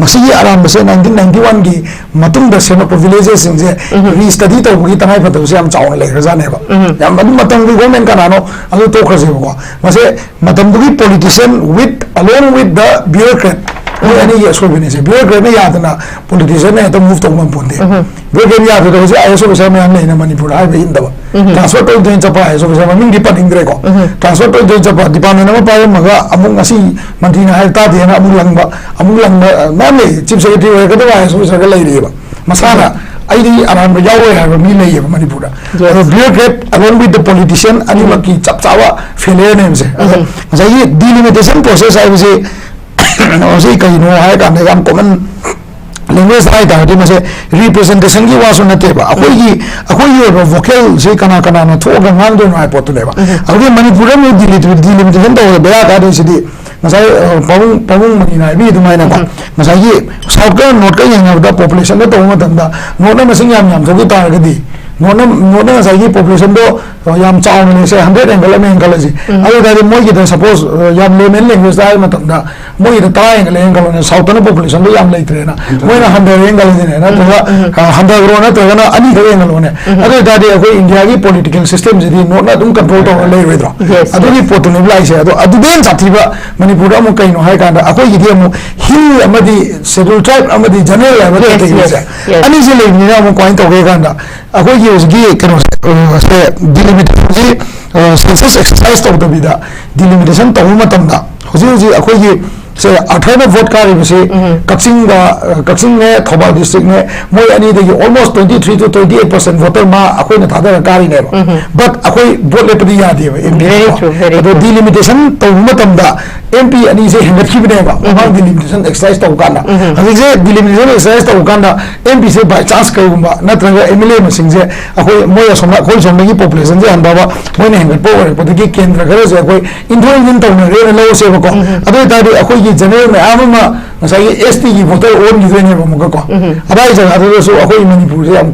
मसी अराम बसे 1991 की मतुंग द सेमक विलेजेस सिंजे री स्टडी तौबगी तनाय फतोसे हम चावना लेखरजानेबा याम मतंग गवर्नमेंट का अगर तो खर्चे होगा वैसे मतलब politician with along with the bureaucrat वो यानी ये इसको भी नहीं से bureaucrat ने याद ना politician ने तो move तो कम बोलते हैं bureaucrat याद तो वैसे आईएसओ विषय में हमने इन्हें मणिपुर आए भी इंदवा ट्रांसफर तो जो इन चपा आईएसओ विषय में मिंग डिपार्ट इंद्रे को ट्रांसफर तो जो इन चपा डिपार्टमेंट में पाए मगा अमुंग असी मंत्री ने हायर तादी है ना अमुंग लंग मैम ले चीफ सेक्रेटरी वगैरह तो आईएसओ विषय का ले रही है मसाला आई आराम में जाओ है वो मिल नहीं है मणिपुर और bureaucrat along with the politician अनिवार्य की चपचावा फेलियर नेम से मतलब ये delimitation process है वैसे कहीं नो है काम काम कॉमन लैंग्वेज है ताकि मसे रिप्रेजेंटेशन की वासुन नते बा अकोई ये वोकल से कना न थोड़ा गांग दो ना पोतु लेबा अगर मणिपुर में delimitation तो बेरा का दे सिदी मसाई पवुंग मनी ना भी दुमाई ना मसाई ये साउथ का नॉर्थ का यहाँ का पॉपुलेशन तो होगा तंदा नॉर्थ में मसिंग याम तो भी तार गदी नॉर्थ में मसाई की पॉपुलेशन तो याम चाव में से 100 एंगल में एंगल जी अगर दादी मोई की तो सपोज याम लेमन लैंग्वेज दाई में तंदा मोई तो तार एंगल में साउथ में पॉपुलेशन तो याम लेते ना मोई ना 100 एंगल जी ना तो 100 ग्रो ना तो ना अनी का एंगल होने अगर दादी कोई इंडिया की पॉलिटिकल सिस्टम जी नॉर्थ ना तुम कंट्रोल तो ले रहे हो अभी पोतु ने बुलाई से तो अदुबेन साथीबा मणिपुर अमु कइनो हाय कांदा अखोई गिदि अमु हिल अमदि शेड्यूल ट्राइब अमदि जनरल अमदि तेगिसे अनि जे लेनि ना अमु क्वाइन तोगे कांदा अखोई गी उसगी कनो से डिलिमिटेशन जी सेंसस एक्सरसाइज तो बिदा डिलिमिटेशन तो मतमदा हुजी अखोई गी से 18 वोट का रिबसे कक्सिंग में थोबा डिस्ट्रिक्ट में मोय अनि दे ऑलमोस्ट 23 to 28% वोटर मा अखोई न थादा कारी ने बट अखोई वोट लेपदी यादे एमपी तो डिलिमिटेशन तो मतमदा एमपी अनि से हेंगत की बने बा डिलिमिटेशन एक्सरसाइज तो कांदा हजि जे डिलिमिटेशन एक्सरसाइज तो कांदा एमपी से बाय चांस करूंबा नत्रगा एमएलए मसिंग जे अखोई मोय सोना खोल सोना की पॉपुलेशन जे हंदाबा मोय ने हेंगत पोवर पदकी केंद्र करे जे अखोई इंट्रोइन तो ने रे लो से बको अबे तादी अखोई की जनरल में आमा मसाई एसटी की वोटर ओन की देने बमुगा को अबाई जगह तो सो अखोई मणिपुर से हम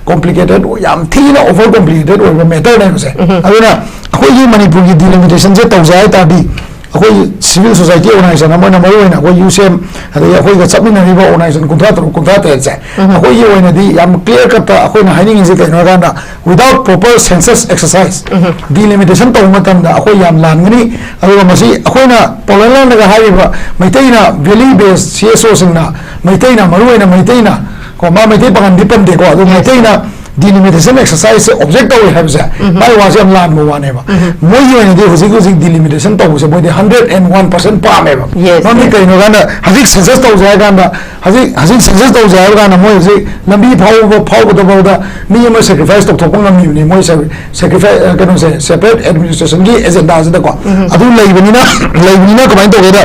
कॉम्प्लिकेटेड याम थीना ओवर कॉम्प्लिकेटेड ओवर मैटर ने से अबेना अखोई की मणिपुर की डिलिमिटेशन से तौजाय तादी अखोई सिविल सोसाइटी ऑर्गेनाइजेशन अमन नंबर होइना अखोई यूसेम अदे अखोई का सबमिनरिबा ऑर्गेनाइजेशन कुंथा ते से अखोई ये होइना दी याम क्लियर कट अखोई ना हाइनिंग इजे केनो गांदा without proper census exercise delimitation तो मतम दा अखोई याम लानगनी अदुगा मसी अखोई ना पोलैंड का हाइबा मैतैना वैली बेस सीएसओ सिंगना मैतैना मरुइना मैतैना को मा मैतै पगन डिपेंड देखो अदु मैतैना डिलिमिटेशन एक्सरसाइज से ऑब्जेक्ट हो है से बाय वाज हम लान मोवाने बा मोय ये ने हुजिक डिलिमिटेशन तो से बोय 101% पामे बा नोनी कइनो गाना हजिक सेंसस तो जाय गाना हजिक सेंसस तो जाय गाना मोय जे लंबी फाव तो बोदा मी म सैक्रिफाइस तो थोपंग मी ने मोय सैक्रिफाइस कनो से सेपरेट एडमिनिस्ट्रेशन की एजेंडा से को अदु लेबनिना कमाई तो गेदा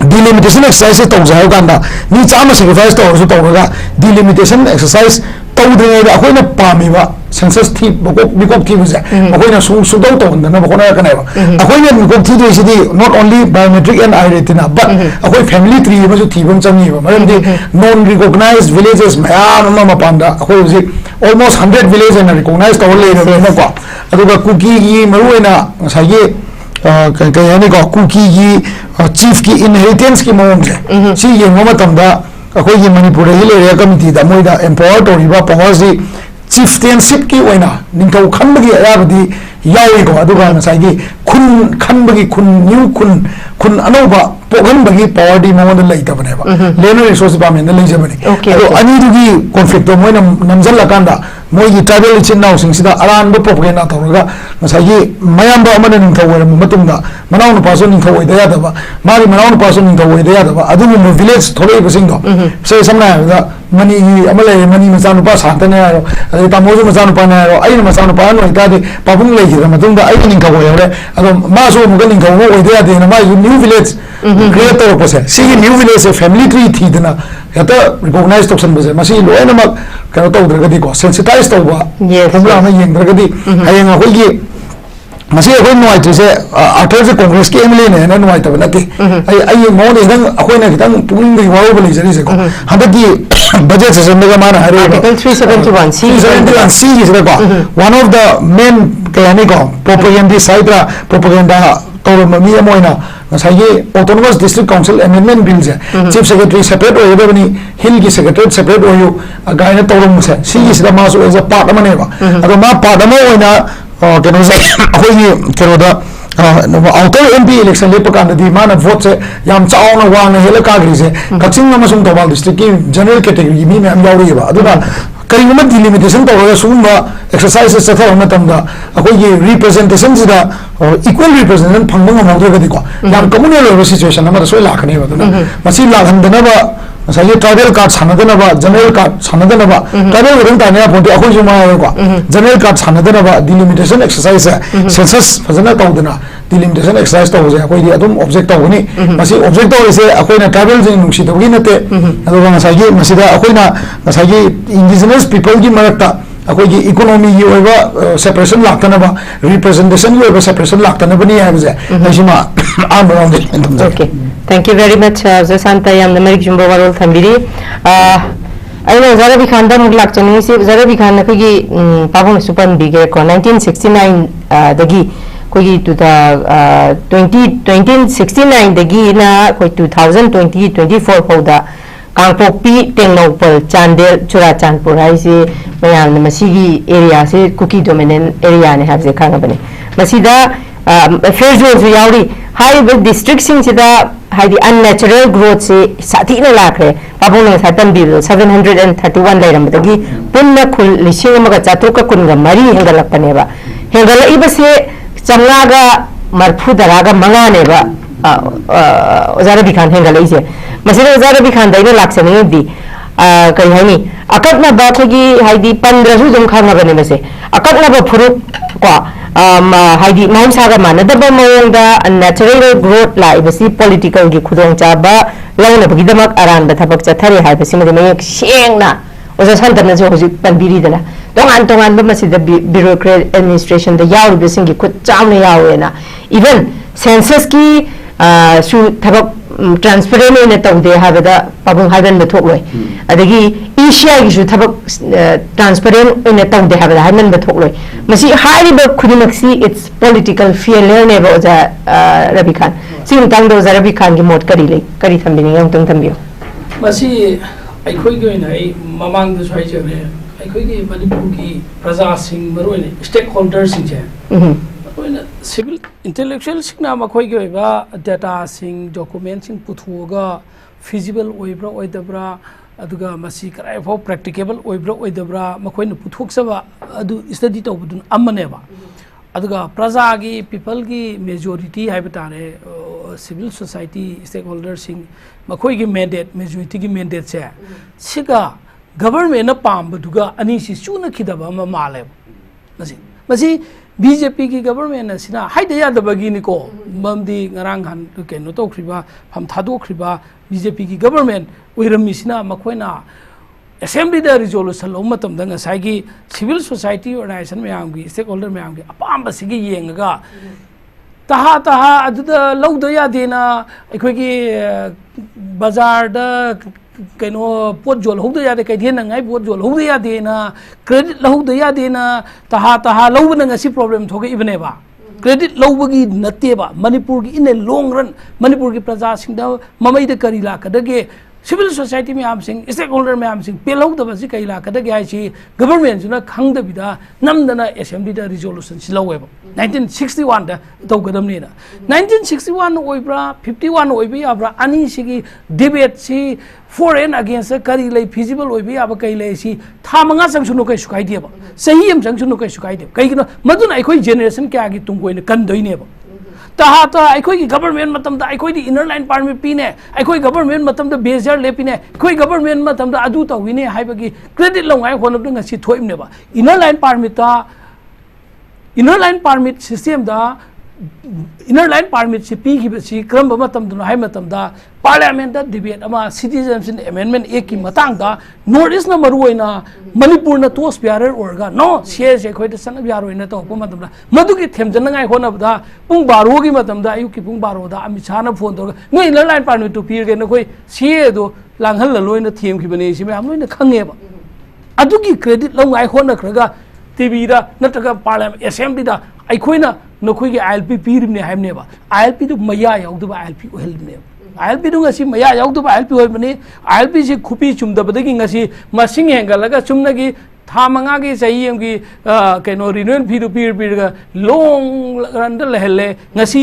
डिलिमिटेशन एक्सरसाइज तो जाय गाना मी चाम सैक्रिफाइस तो तौगा डिलिमिटेशन एक्सरसाइज तौद्रिङैदा अखोइना पामिबा सेंसस थी बिकोप थी बुझे अखोइना सुदौ तौन्दना बखोना कनाइबा अखोइना बिकोप थी दोइसिदि नॉट ओनली बायोमेट्रिक एंड आइडेंटिना बट अखोइ फैमिली ट्री मजु थीबम चंगीबा मरमदि नॉन रिकॉग्नाइज्ड विलेजेस मयाम मपांदा अखोइ हुजि ऑलमोस्ट 100 विलेज एंड रिकॉग्नाइज्ड तौ लेरबना को अदुगा कुकी गी मरुइना सागे कयानी को कुकी गी चीफ की इनहेरिटेंस की मोम से सी ये मतमदा अखोई की मणिपुर हिल एरिया कमिटी दा मोइदा एम्पावर तोरिबा पावर से चिफ्टेनशिप की ओइना निंथौ खनबगी अयाबदी यावी को अदुगा नसाइगी खुन खनबगी खुन न्यू खुन अनोबा पोगनबगी पावर दी मोद लेइतबनेबा लेनो रिसोर्स डिपार्टमेंट लेजबनी तो अनिदुगी कॉन्फ्लिक्ट तो मोइना नमजल लकांदा मोइगी ट्राइबल चिन्नाउ सिंगसिदा अरानबो प्रोपेगेंडा तौरगा नसाइगी मयामबा अमन निंथौ वरम मतुंगा मनाउन पासो निंथौ ओइदा यादबा मारी मनाउन पासो निंथौ ओइदा यादबा अदुगु विलेज थोरै बसिंगो से समना mani amale mani macanu pa santane aro ade tamoju macanu pa na aro ai macanu pa no ita de papung lei hira matunda ai ning kawo yore ado ma so mu ning kawo oi de ade na ma new village create to ko se si new village family tree thi dana yata recognize to san base masi lo na ma ka to dra gadi ko sensitize to ba kamla ma yeng dra gadi hayang a hoigi masi ko no ai tse after the congress ke emle ne na no ai ta na ti ai mo ne dang akoi na kitang pung ngi wa ba le jari se ko hada ki budget session me ga mana hare Article 371 C is ko one of the main kayani ko propaganda side propaganda to mi amoina ngasai autonomous district council amendment bill je chief secretary separate oyo bani hill ki secretary separate oyo gaina tawrum se si is da maso as a part amane ba ado ma part amo oina keno se akoi kero da outer MP election le pakanda di mana vote se yam chauna wana hela kagri se kaching na masung tawal district ki general category mi me am yauri ba ado da kari ma delimitation to ga sumba exercises sa thaw matam da akoi ki representation da equal representation phangba ngam ga di ko yam communal situation ama so la khane ba da masi la han dana ba masai tribal card sanadana ba general card sanadana ba tribal ring ta ne ponti akoi juma ko general card sanadana ba delimitation exercise census fazana tawdana delimitation exercise to je akoi di adum object to ni masi object to se akoi na tribal jing nungsi to gi nate ado ba masai gi masida akoi na masai gi indigenous people gi marakta akoi gi economy gi oiba separation laktana ba representation gi oiba separation laktana ba ni ha je nasima am around it. Okay, thank you very much Zasanta yam namerik jumbo warol thambiri aina Zarabi Khan da mugla chani se Zarabi Khan na gi pabon supan bige ko 1969 dagi kogi to the 1969 dagi na ko 2020 24 hoda Kangpokpi Tengnopal Chandel Churachandpur hai se mayam na masigi area se cookie dominant area ne have se khanga bane masida fair zone su yauri high district sing sida high the unnatural growth se sathi na lakre babong na satam bi 731 lairam dagi punna khul lising ma ga chatoka kun ga mari hengalak pane ba hengala iba se chamla ga marphu daraga manga ne ba Zarabi Khan hengala ise masida Zarabi Khan dai na laksani di kai hani akatna ba khogi haidi 15 su jom khanga bane mase akatna ba phuru ko haidi mahausaga manadaba mawongda unnatural growth la ibasi political gi khudong chaba launa bagidamak aran da thabak chathare haibasi made mayek shengna oza santana jo hoji panbiri dala tongan ba masida bureaucrat administration da yaw bising gi khut chamne yawena even census ki su thabak transparent in tawde habada pabung haben da thokloi adagi asia gi su thabak transparent in tawde habada hamen da thokloi masi hariba khudinaksi its political failure ne ba oza Rabi Khan sing tang do Rabi Khan gi mot kari le kari thambini yang tang thambio masi aikhoi gi na ai mamang da swai jare aikhoi gi manipur gi praja sing maroi stakeholders sing je civil intellectual singna makhoi gi ba data sing document sing puthuga feasible oibra oidabra aduga masi karai fo practicable oibra oidabra makhoi na puthok saba adu study tawbudun amane ba aduga praja gi people gi majority haibitare civil society stakeholders sing makhoi gi mandate majority gi mandate se siga government na pam duga ani si chuna khidaba ma male masi BJP ki government na sina haide ya dabagi ni ko mamdi ngarang han ke no to khriba pham thado khriba BJP ki government oirami sina makoina assembly da resolution lo matam da ngasai gi civil society organization mayam gi stakeholder mayam gi apam ba sigi yenga taha aduda lawda ya dena ekhoi gi bazar da keno pot jol hogda ya de kai dien ngai pot jol hogda ya de na credit lahogda ya de na taha lawba na ngasi problem thoge ibne ba credit lawba gi natte ba manipur gi in a long run manipur gi praja sing da mamai de kari la kadage civil society में आमसिंग stakeholder में आमसिंग पेलौग दबसी कई लाख दगे आइसी government जुना खंग दबिदा नमदना assembly दा resolution सिलावेब 1961 दा तो गदम नेना 1961 ओइब्रा 51 ओइबी आब्रा अनि सिगी debate C for and against करी ले feasible ओइबी आब कई ले सी था मंगा संग सुनो कई सुकाई दिया सही हम संग सुनो कई सुकाई दिया कई किनो मदुन आइखोई generation के आगे तुम कोई ने कन दोइने ta akhoi government matam da akhoi di inner line permit pi ne akhoi government matam da bezer le pi ne akhoi government matam da adu ta wine hai ba gi credit long ai hon ng si thoim ne ba inner line permit system da inner line permit si pi gi si kram ba matam du hai matam da parliament da debate ama citizenship amendment ek ki matang da notice na maruina manipur na tos piarer orga no se khoi da san biar na to pa matam da madu ki them jan ngai hona da pung baro gi matam da ayu ki pung baro da ami chana phone to no inner line permit to pi ge na khoi se do langhal la loina them ki bane si me am loina khange ba adu ki credit long ngai hona khraga tv da nataga parliament assembly da ai khoi na no khoi gi ilp pirim ne haim ne ba ilp du maya yaw du ba ilp ohel ne ILP du ngasi maya yaw du ba ILP hoi bani ILP si khupi chum da badagi ngasi masing hengal laga chumna gi tha manga gi sahi em gi kaino renewal phi du pir ga long ran da lehele ngasi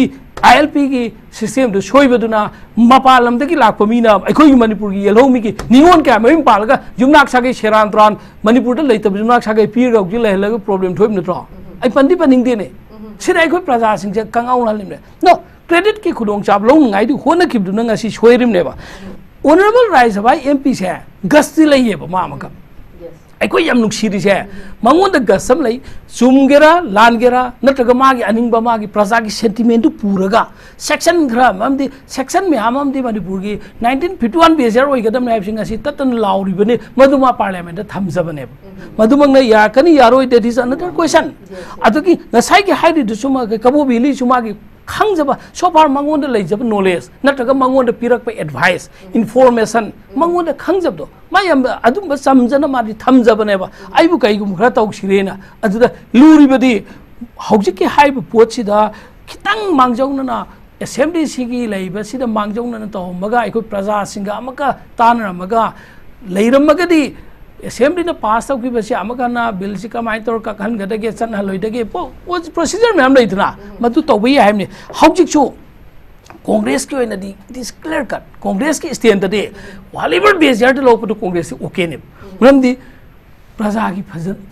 ILP gi system du soi baduna mapalam da gi lakpa mina akhoi manipur gi yelho mi gi ningon ka mai pal ga jumnak sa gi seran tran manipur da leitab jumnak sa gi pir ga gi lehele ga problem thoim na tro ai pandi paning de ne sidai khoi praja sing je kangau na limne no credit ki khudong chap long ngai du hona kip du nga si shwerim ne ba honorable rai sabai MP se gasti lai ye ba ma ma ka ai ko yam nuk siri se mangon da gasam lai sumgera langera nataga ma gi aning ba ma gi praja gi sentiment du puraga section gra mam di section me amam di manipur gi 1951 bezer oi gadam na singa si tatan lauri bane maduma parliament da thamja bane madumang na ya kani yaroi that is another question aduki nasai gi haidi du suma ga kabo bili suma gi khangzaba so far mangon da leijaba knowledge nataga mangon da pirak pa advice information mangon da khangjab do mayam adum ba samjana ma di thamjaba ne ba aibu kai gum khara tauk sirena aduda luri badi hojik ki haibu pochi da kitang mangjong na assembly sigi leiba sida mangjong na to maga ai ko praja singa amaka tanara maga leiram maga di assembly na pass out ki basi amaka na bill si ka mai tor ka khan gada ge chan haloi da ge po procedure me am lai thna madu to bai hai ne hojik chu congress ki oina di this clear cut congress ki stand de whatever bezer de lo pu congress okay ne ram di praja ki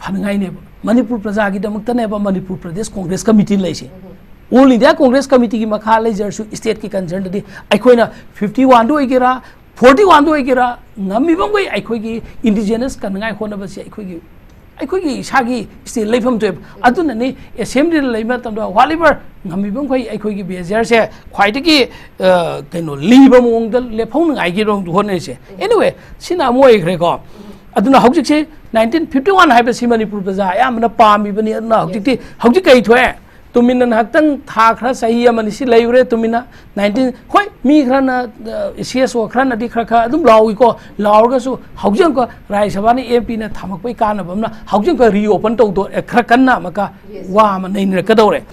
phangai ne manipur praja ki damak ta ne ba manipur pradesh congress committee lai se all india congress committee ki makha lai jar su state ki concern de aikoina 51 do igera 41 do igera ngami bang bai aikoi gi indigenous kan ngai khona ba si aikoi gi sagi state leifam to aduna ni assembly leima tam do whatever ngami bang bai aikoi gi bezer se khwai de gi kaino liba mong da lefong ngai gi rong hon ne se anyway sina moi khre ko aduna hojik se 1951 hai ba si manipur baza ya mana pami bani aduna hojik kai thoe tumina haktang tha khra sahi amani si leure tumina 19 khoi mi khra na CSO khra na di khra kha adum lawi ko laurga su haujang ko rai sabani MP na thamak pai kana bamna haujang ko reopen to do khra kanna maka wa ma nei ne ka dore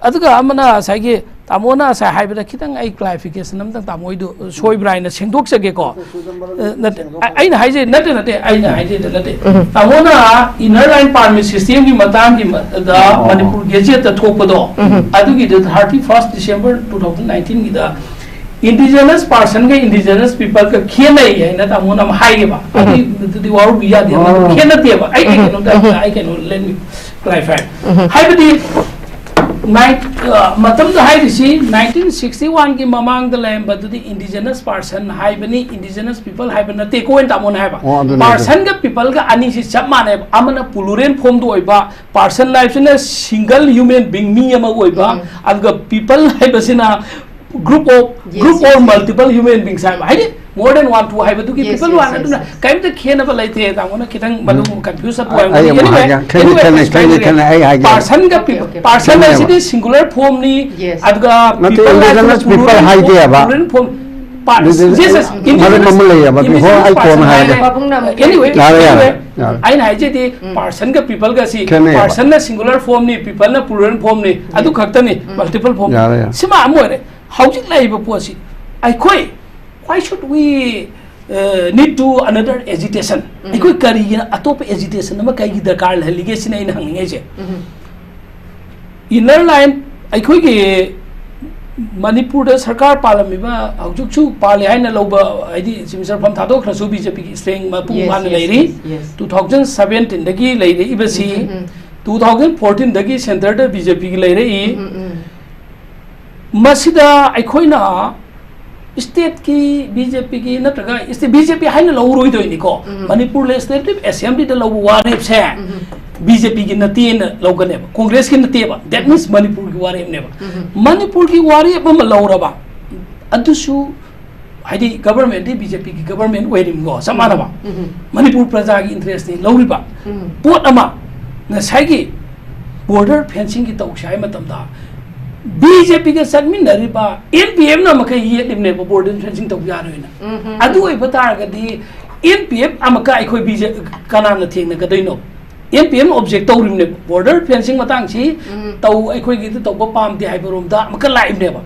aduga amana saigi tamona sa haibada kitang ai clarification namtang tamoi du soi brai na sengdok sage ko ai na haije nate ai na haije nate tamona inner line permit system gi matang gi da manipur gazette ta thokpado adugi the 31st December 2019 gi da indigenous person ga indigenous people ka khenai hai na tamona ma haige ba adi the war bi ya de khenate ba ai can let me clarify haibadi matam da hai risi 1961 ki mamang da lam badu di indigenous person hai bani indigenous people hai bana te ko en tamon hai ba person ga people ga ani si chap mane amana puluren form do oiba person life na single human being mi ama oiba aga people hai basina group or multiple human beings hai ba hai more than one two hai badu ki people one aduna kaim ta khena ba lai the tamona kitang madu confuse up anyway person ga person is singular form ni adga people hai de ba Jesus anyway I na je di person ga people ga si person na singular form ni people na plural form ni adu khakta ni multiple form sima amore howjik lai ba po si ai koi why should we need to another agitation ikoi kari atop agitation ma kai gi dakar halige sina ina hangi je inner line ikoi ge manipur da sarkar palami ba haujuk chu pale haina loba aidi simisar pham thado khra su BJP ki strength ma pu man leiri 2017 dagi leiri ibasi 2014 dagi center da BJP ki leiri मसिदा अखोइना state की BJP की नत्रगा state BJP हाइना लौरोइ दोइनिको Manipur legislative assembly द लौ वारेप से बीजेपी की नतीन लौगने कांग्रेस की नतीबा दैट मींस मणिपुर की वारेप ने मणिपुर की वारेप म लौरबा अदुसु हाइदी गवर्नमेंट दी बीजेपी की गवर्नमेंट वेरिंगो समानबा मणिपुर प्रजा की इंटरेस्ट नि लौरिबा पोट अमा नसाइगी बॉर्डर फेंसिंग की तौशाई मतमदा बीजेपी के सदमिनरिबा एनपीएफ न मखै येलिमने बॉर्डर फेंसिंग तौ यारोइना अदु ओइ बतारगदी एनपीएफ अमका अखोइ बीजे कनान थेंग गदैनो एनपीएफ ऑब्जेक्ट तौरिमने बॉर्डर फेंसिंग मतंगसी तौ अखोइ गी तौ पामदे हाइबरोमदा अमका लाइमनेबा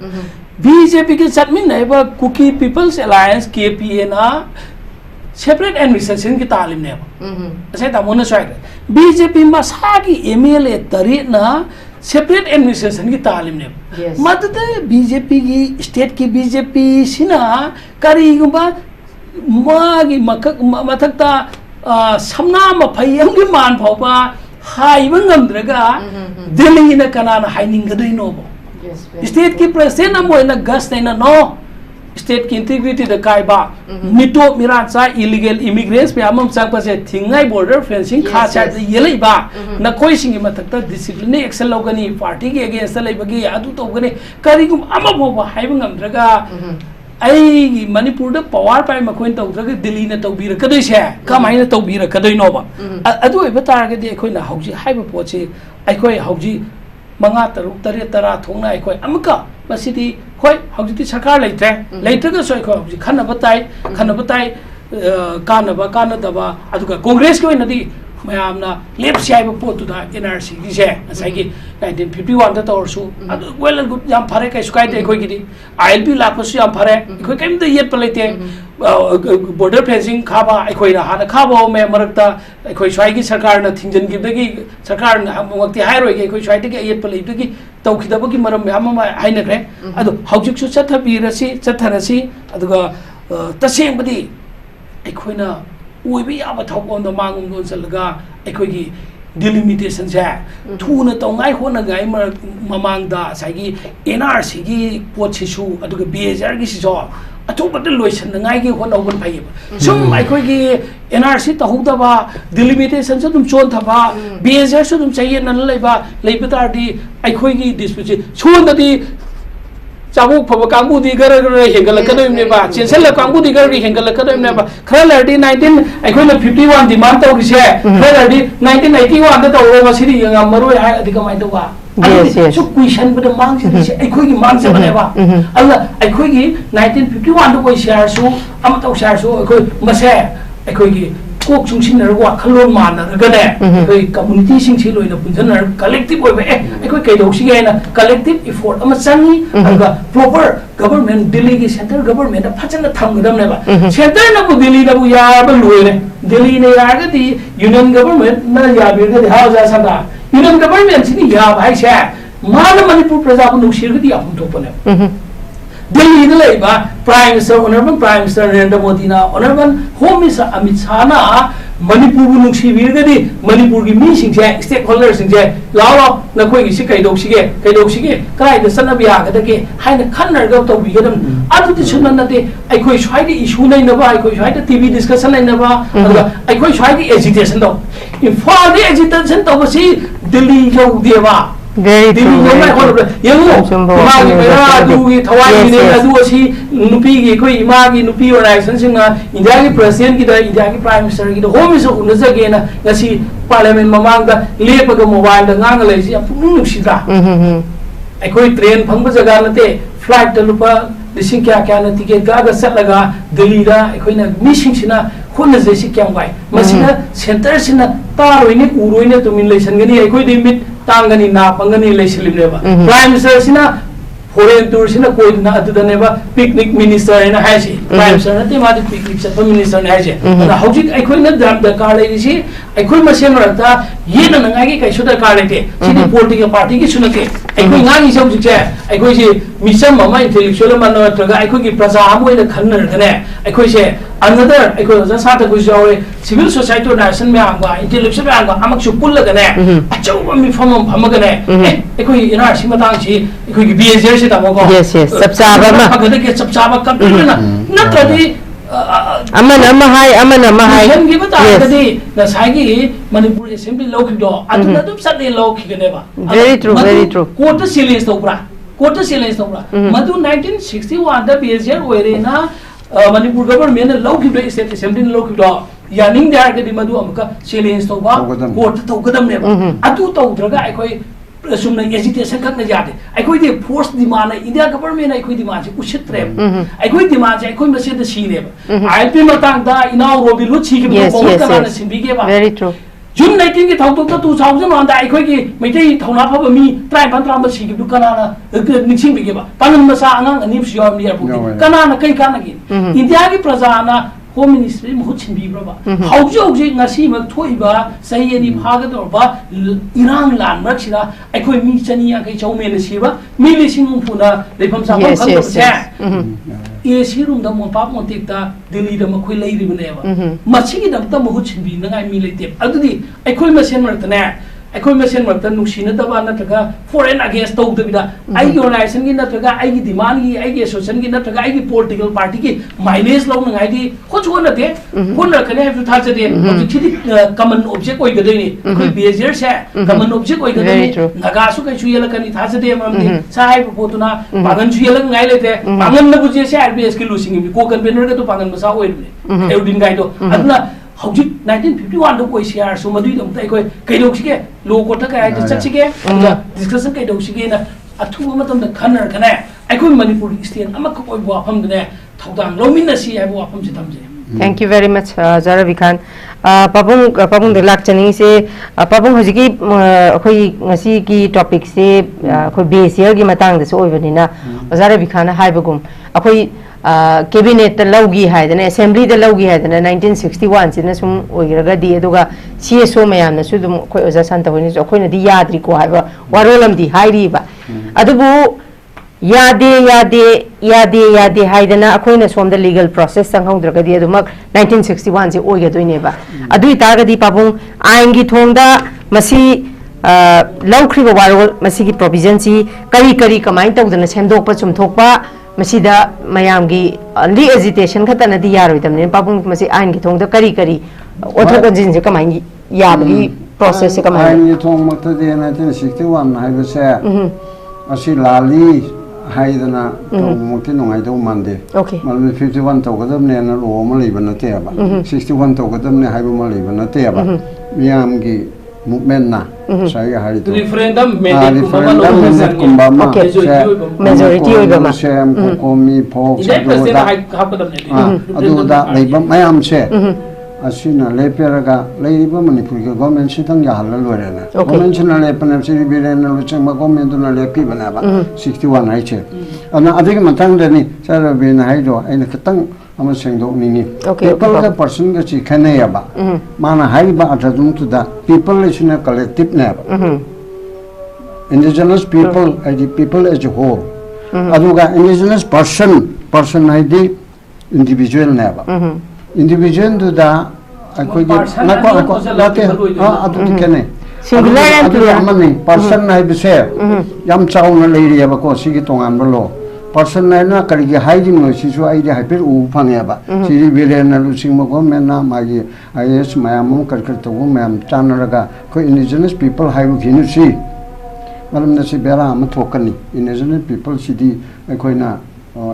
बीजेपी के सदमिनरिबा कुकी पीपल्स अलायंस केपीए ना सेपरेट एडमिनिस्ट्रेशन की तालीम ने ऐसे तामोने स्वाइग बीजेपी मसा की एमएलए तरी ना सेपरेट एडमिनिस्ट्रेशन की तालीम ने मदद बीजेपी की स्टेट की बीजेपी सिना करीगुबा मागी मथकता समना मफयम की मान फावबा हाइबा ngамद्रगा दिल्ली न कनाना हाइनिंगदइनोबो स्टेट की प्रेसिडेंट अमोइना गस नैना नो स्टेट की इंटीग्रिटी द काइबा मिटो मिराचा इलीगल इमिग्रेंट्स पे आमम सांगपसे थिंगाई बॉर्डर फेंसिंग खा चार्ज येलेबा नकोइ सिंगी मथक्ता डिसिप्लिन एक्शन लौगनी पार्टी के अगेंस्ट लेबगी अदु तौगने करिगुम अमा बोबा हाइबा ngамद्रगा आई मणिपुर द पावर पाइ मखोइन तौद्रगा दिल्ली न तौबिरकदैसे कमाइना तौबिरकदैनोबा अदु ओइबा तारगदि अखोइना हौजी हाइबा पोचे अखोइ हौजी मंगा तरुक तरे तरा थोंना अखोइ अमका मसिदी खोइ हौजी सरकार लेत्रे लेत्रगा सोइ खो हौजी खनबा ताइ कानबा कानदबा अदुगा कांग्रेस को नदी मयामना लेप्सी हाइबा पोतुदा एनआरसी की से असाइगी 1951 दा तौरसु अदु वेल एंड गुड याम फारे काइसु काइदे अखोइगिदी आईएलपी लापसु याम फारे अखोइ कैमदा येत पलेते बॉर्डर फेंसिंग खाबा अखोइना हाना खाबो मे मरकता अखोइ स्वाइगी सरकार न थिंजनगिबदगी सरकार न वक्ति हाइरोइगे अखोइ स्वाइदगी येत पलेदगी तौखिदबगी मरम याम हाइनग्रे अदु हौजिकसु चथरसी अदुगा तसेंबदी अखोइना ओइबी याबा थौकोन द मांगुम दोन चलगा अखोइगी डिलिमिटेशन से थूना तौंगाई होनागाई ममांगदा साइगी एनआरसी की पोचिसु अदुगा बीएजआर की सिसो अथोबद लोइसनगाई की होनौबन फाइब सुम अखोइगी एनआरसी तहुदबा डिलिमिटेशन से तुम चोन थबा बीएजआर से तुम चाहिए नन लेबतारदी अखोइगी डिस्प्यूट सोनददी चाबुक फब कांगुदी गर हेंगलकदोइमनेबा चेंसल कांगुदी गर हेंगलकदोइमनेबा खरलरदी 19 अखोइना 51 डिमांड तौरिसे खरलरदी 1981 दा तौरो मसिदी ngамमरोय हाय अधिकमाय दवा सु क्वेश्चन बद मांगसिदिसे अखोइगी मांगजबनेबा अल्ला अखोइगी 1951 दा कोइ शेयरसु अम तौ शेयरसु अखोइ मसे अखोइगी कोक चुंसिनर वा खलोन मानरगने अखोइ कम्युनिटी सिंगसि लोइना पुंजनर कलेक्टिव ओइबे अखोइ कैदौसिगेना कलेक्टिव एफोर्ट अमा चंगी अगा प्रॉपर गवर्नमेंट दिल्ली की सेंट्रल गवर्नमेंट फजन थमगदमनेबा सेंटर नबु दिल्ली नबु याबा लोइने दिल्ली ने यागदी यूनियन गवर्नमेंट न याबिरगदि हाउजा संगा यूनियन गवर्नमेंट सिनि याब हाइसे मान मणिपुर प्रजाबु नुसिरगदि आपुन थोपने दिल्ली में लेबा prime minister honourable prime minister Narendra Modi ना honourable home minister Amit Shah ना मणिपुर बु नुसिबिरगदि मणिपुर की मी सिंसे स्टेक होल्डर सिंसे लाओ नखोइ गिसि कैदौसिगे काय द सनबि यागदगे हाइना खन्नरग तौबिगदम अदुदि सुननते अखोइ स्वाइदि इशू नैनबा अखोइ स्वाइदि टीवी डिस्कशन नैनबा अखोइ स्वाइदि एजिटेशन दो इम्फाल दि एजिटेशन तौबसि दिल्ली जौदेबा दिल्ली जौनाय होनबा यंगो मागी मेरा दुगी थवाई ने अदुअसि नुपी गी कोइ इमागी नुपी ऑर्गनाइजेशन सिंगा इंडिया की प्रेसिडेंट की इंडिया की प्राइम मिनिस्टर की होम मिनिस्टर उनजगेना गसी पार्लियामेंट ममांगदा लेपगा मोबाइल दा ngang लेसि अपुनु नुसिदा अखोइ ट्रेन फंग जगह नते फ्लाइट द लुपा लिसिंग क्या न टिकेट गागा सटलगा दिल्ली दा अखोइना मिसिंगसिना होन जेसि क्याम वाई मसिना सेंटर सिना तारोइने उरोइने तुमिन लेसनगनी अखोइ दिमिट तांगनी ना पंगनी लेसिलिमनेबा प्राइम मिनिस्टर सिना फॉरेन टूर सिना कोइना अदुदनेबा पिकनिक मिनिस्टर हैना हाइसि प्राइम मिनिस्टर नते मादि पिकनिक चप मिनिस्टर ने हाइसि ना हौजिक अखोइना दरकार लेरिसि अखोइ मसेन रता येना नंगागी कैसु दरकार लेते सिदि पॉलिटिकल पार्टी की सुनते अखोइ ngangi सौजिक से अखोइ से मिसम मा इंटेलेक्चुअल मान नत्रगा अखोइ की प्रजा मोइना खन्नरगने अखोइ से another eko sa ta ku jore civil society organization me anga intellectual me anga amak chu pull ga ne achau mi pham ga ne eko ina si matang si eko gi behavior se ta mo ko yes sab sa ba ma ga de ke sab sa ba ka na ka di amana ma hai hen gi bata ga di na sai gi manipur assembly law ki do atu na dum sat de law ki ga ne ba very true court silence to bra madu 1961 da behavior where na manipur government law ki do state assembly law ki do yaning dar ga di madu amka silence to ba court to gadam ne atu to draga ai koi sumna agitation kan na jade ai koi de force demand india government ai koi demand ji usitre ai koi demand ai koi mase da si ne ILP matang da inaw robi lu chi ki bo ka na simbi ge ba very true June 19 ki thau to 2001 da ai koi ki meitai thauna pha ba mi trai ban tram ba si ki du kana na ningsing bi ge ba panam ma sa angang ani si yom ni apu kana na kai kana gi india ki praja na home ministry mu chin bi bra ba haujo je ngasi ma thoi ba sai ani phaga do ba irang lan rak sira ai koi mi chani ya kai chau me na si ba mi le sing pu na lepham sa ba kan to se e si room da mo pa mo tik ta delhi da ma khoi lai ri ne ba ma chi gi dam ta mu chin bi na ngai mi le te adudi ai koi ma sen mar ta ne ai koi ma sen mar ta nu si na da ba na ta ga foreign against to da bi da ai organization gi na ta ga ai gi demand gi ai gi association gi na ta ga ai gi political party gi mileage lo na ngai di ko chu na te ko na ka ne ha tha cha de chi common object oi ga de ni koi behavior se common object oi ga de ni naga su kai chu yela ka ni tha cha de ma ni sa hai po tu na bangan chu yela ngai le te bangan na bu je se rbs ki losing bi ko kan banner ga to bangan ma sa oi ne eu din gai to adna hauji 1951 do koi share so madu dum tai koi kai dok sige lo ko ta kai ta chat sige discussion kai dok sige na athu ma tam da khanar kana ai koi manipur state ama ko oi bwa pham ne thaudang lo min na si ai bwa pham je tam je thank you very much Zarabi Khan pabung de lak chani se pabung hoji ki khoi ngasi ki topic se khoi behavior gi matang de so oi bani na Zarabi Khan hai bagum akhoi cabinet da laugi haidana assembly da laugi haidana 1961 sina sum oiraga di aduga CSO mayam na sudum khoi oja santa hoini so khoina di yadri ko haiba warolam di hairi ba adubu yade haidana akhoina somda legal process sang hongdraga di adumak 1961 se oiga doine ba adui taga di pabung aingi thongda masi laukhriba warol masi ki provision si kari kamai tawdana semdokpa chumthokpa masida mayam gi li agitation khatana di yaroi tamne pabung masi ain gi thongda kari othok jin je kamai yabgi process se kamai ain gi thong makta de 1961 haiba se asi lali haidana to mukti nongai do mande mal 51 to gadam ne na ro ma liba na te ba 61 to gadam ne haiba ma liba na te ba miyam gi movement na saya hari tu referendum referendum kumbama majority oi ba ma sem komi phok adu da leiba mayam se asina leperaga leiba manipur ga government sitang ya halal lore na government na lepana siri biren na luchang ma government na lepi bana ba 61 ai che ana adik matang de ni sara bin hai do aina katang ama sengdok ningi people ga person ga chi khane ya ba mana hai ba athadum tu da people is in a collective na ba indigenous people as people as a whole aduga indigenous person ai di individual na ba individual to da akoi na ko late adu tikene singular and plural amani person na bise yam chauna leiri ba ko sigi tongan bolo person na kari gi hygiene no si so ai hyper u phangya ba si biren na lu sing mo ko men na magi is mayam kar to mayam chanaraga ko indigenous people have ginu si malam na si bera am thokani indigenous people si di akoi na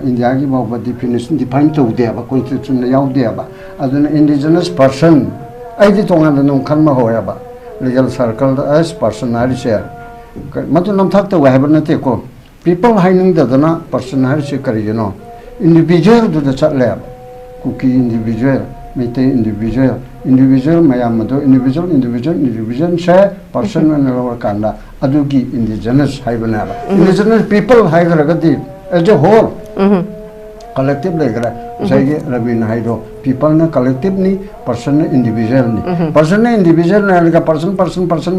India ki bawa definition define to dia ba constitution na yau dia ba aduna indigenous person ai di tongan na nong khan ma hoya ba legal circle as personality share matu nam thak to wa na te ko people haining da na personality share kari no individual do the chat lab kuki individual mete individual mayam do individual share person na lower kanda adugi indigenous haibana ba indigenous people haiga gadi as a whole collective legra sai rabi na haido people na collective ni person na individual ni person na individual na ga person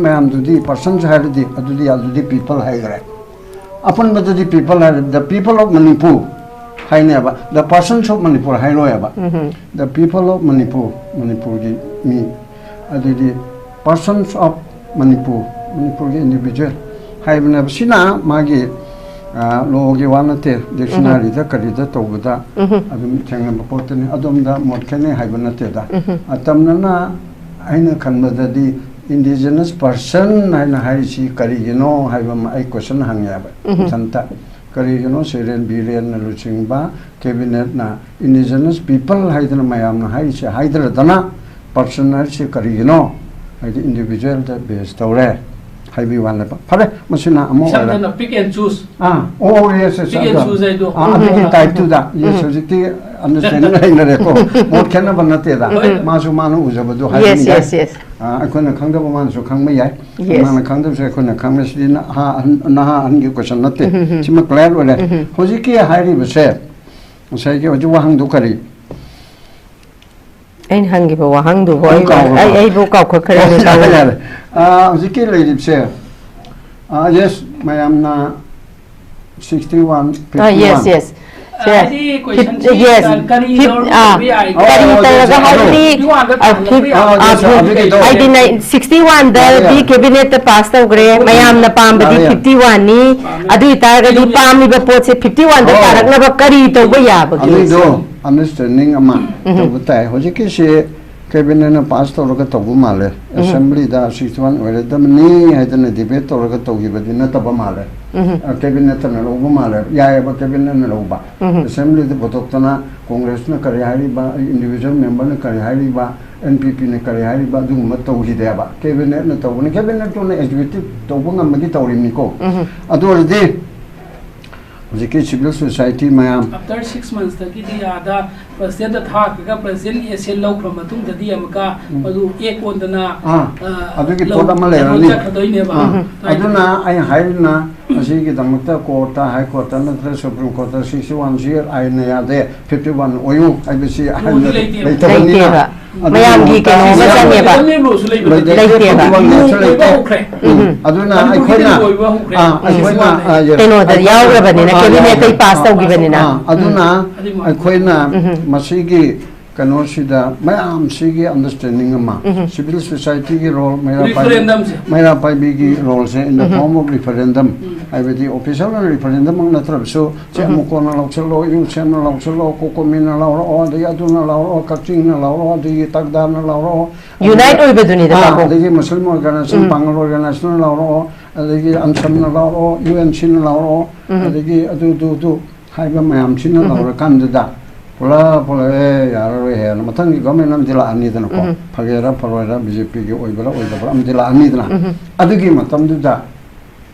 mayam dudi person hai dudi people hai gra apan madudi people are the people of manipur hai ne ba the persons of Manipur hai lo ya ba the people of Manipur gi mi adidi persons of Manipur gi individual hai bna sina magi lo gi wanate dictionary da kari da to da adum thengna report ni adum da mod khane hai bna te da atamna na aina khanba da di indigenous person aina hai si kari gino hai ba ai question hang ya ba santa kari gino seren biren na luching ba cabinet na indigenous people hai da mayam na hai si hai da dana personal si kari gino hai di individual da base tawre hai bi wan la ba phare masina amo Sometimes pick and choose. Oh yes yes Pick and choose I do. I type to that yes so the understanding hai na re ko mod khana banate da ma su ma no uja ba do hai yes akhona khangda ba man su khang ma yai Yes. ma na khangda se akhona khang ma si na ha an gi question nate chima clear wala hoji ki hai ri ba se sai ke ju wahang du kari Ein hangi ba wahang du hoi ai bo kau kho khare ni ka hoji ki le ri se yes mayam na 61 51 yes Adi question yes kari kari talaga haidi 61 da bi cabinet ta pass tawgre mayam na pambadi 51 ni adu itaga di pami ba pot se 51 da tarak na ba kari tawba ya ba do understanding ama to tai hoji ki se cabinet na pass tawga tawbu male assembly da 61 wale da ni haidana debate tawga tawgi badina taba male cabinet na logo male ya ba cabinet na logo assembly de botokna congress na kare hari ba individual member na kare hari ba npp na kare hari ba du ma tawhi de ba cabinet na tawni cabinet to na executive tawbu ngamagi tawrimni ko adu de Jiki civil society mayam after 6 months taki di ada president da tha ka president SL law from matung da di amka madu ek ondana adu ki poda male ni aduna ai hairna asi ki damakta court ta high court na tra supreme court 61 year ai na ya de 51 oyu ai bisi laiteba mayam gi ke no ma chane ba aduna ai khoina ai khoina eno da yaw ba ni na cabinet tai pass taw gi bani na aduna ai khoina masigi kano sida mayam sigi understanding ama civil society ki role mera pai bigi role se in the form of referendum I will the official referendum na trab so che mo ko na law chalo yu chen na law chalo ko min na law o de aduna law o kakching na law o de takdar na law unite oi beduni da ko de muslim organization pangal organization law o de ansam na law o un chin na law o de adu hai ba mayam chin na law kan da pola ya ro he na matang gi government nam dila ani da ko phagera phagera bjp gi oi bala am dila ani da adu gi matam da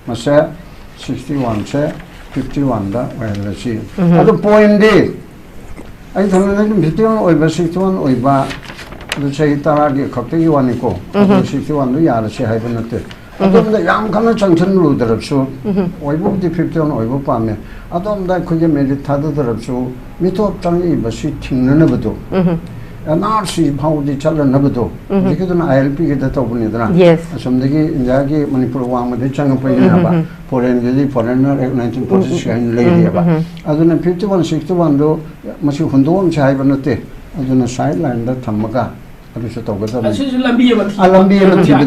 masa 61 se 51 da wala si adu point de ai thana na 51 oi ba 61 oi ba du sei tara gi khakte gi wani ko 61 du ya ra se hai ba na te adom da yam khana changchen lu darab su oi bu di 51 oi bu pa me adom da khoge me di thada darab su mi to changi ba si thingna na ba do NRC Paudi Chala Nabado, Dikidun ILP get the top of Nidra. Yes. Some the Injagi, Manipur, Wama, the Changapa, foreign foreigner, 1946 lady. Aduna 51, 61 do, Masu Hundon Chaibanate, Aduna sideline that Tamaga. Alambi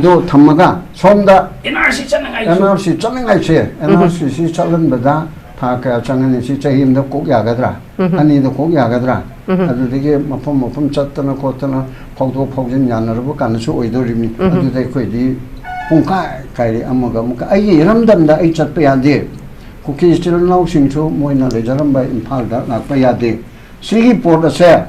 do Tamaga, Sonda NRC something I say, NRC Chalan Bada. Taka changan si chahim da kok yagadra ani da kok yagadra adu de mapom chattana kotana phawdo phawjin yanarbu kan su oidorimi adu dai khoi di pungka kai amaga muka ai ramdam da ai chatpa yade kuki still now sing chu moina le jaram bai imphal da na pa yade sigi port ase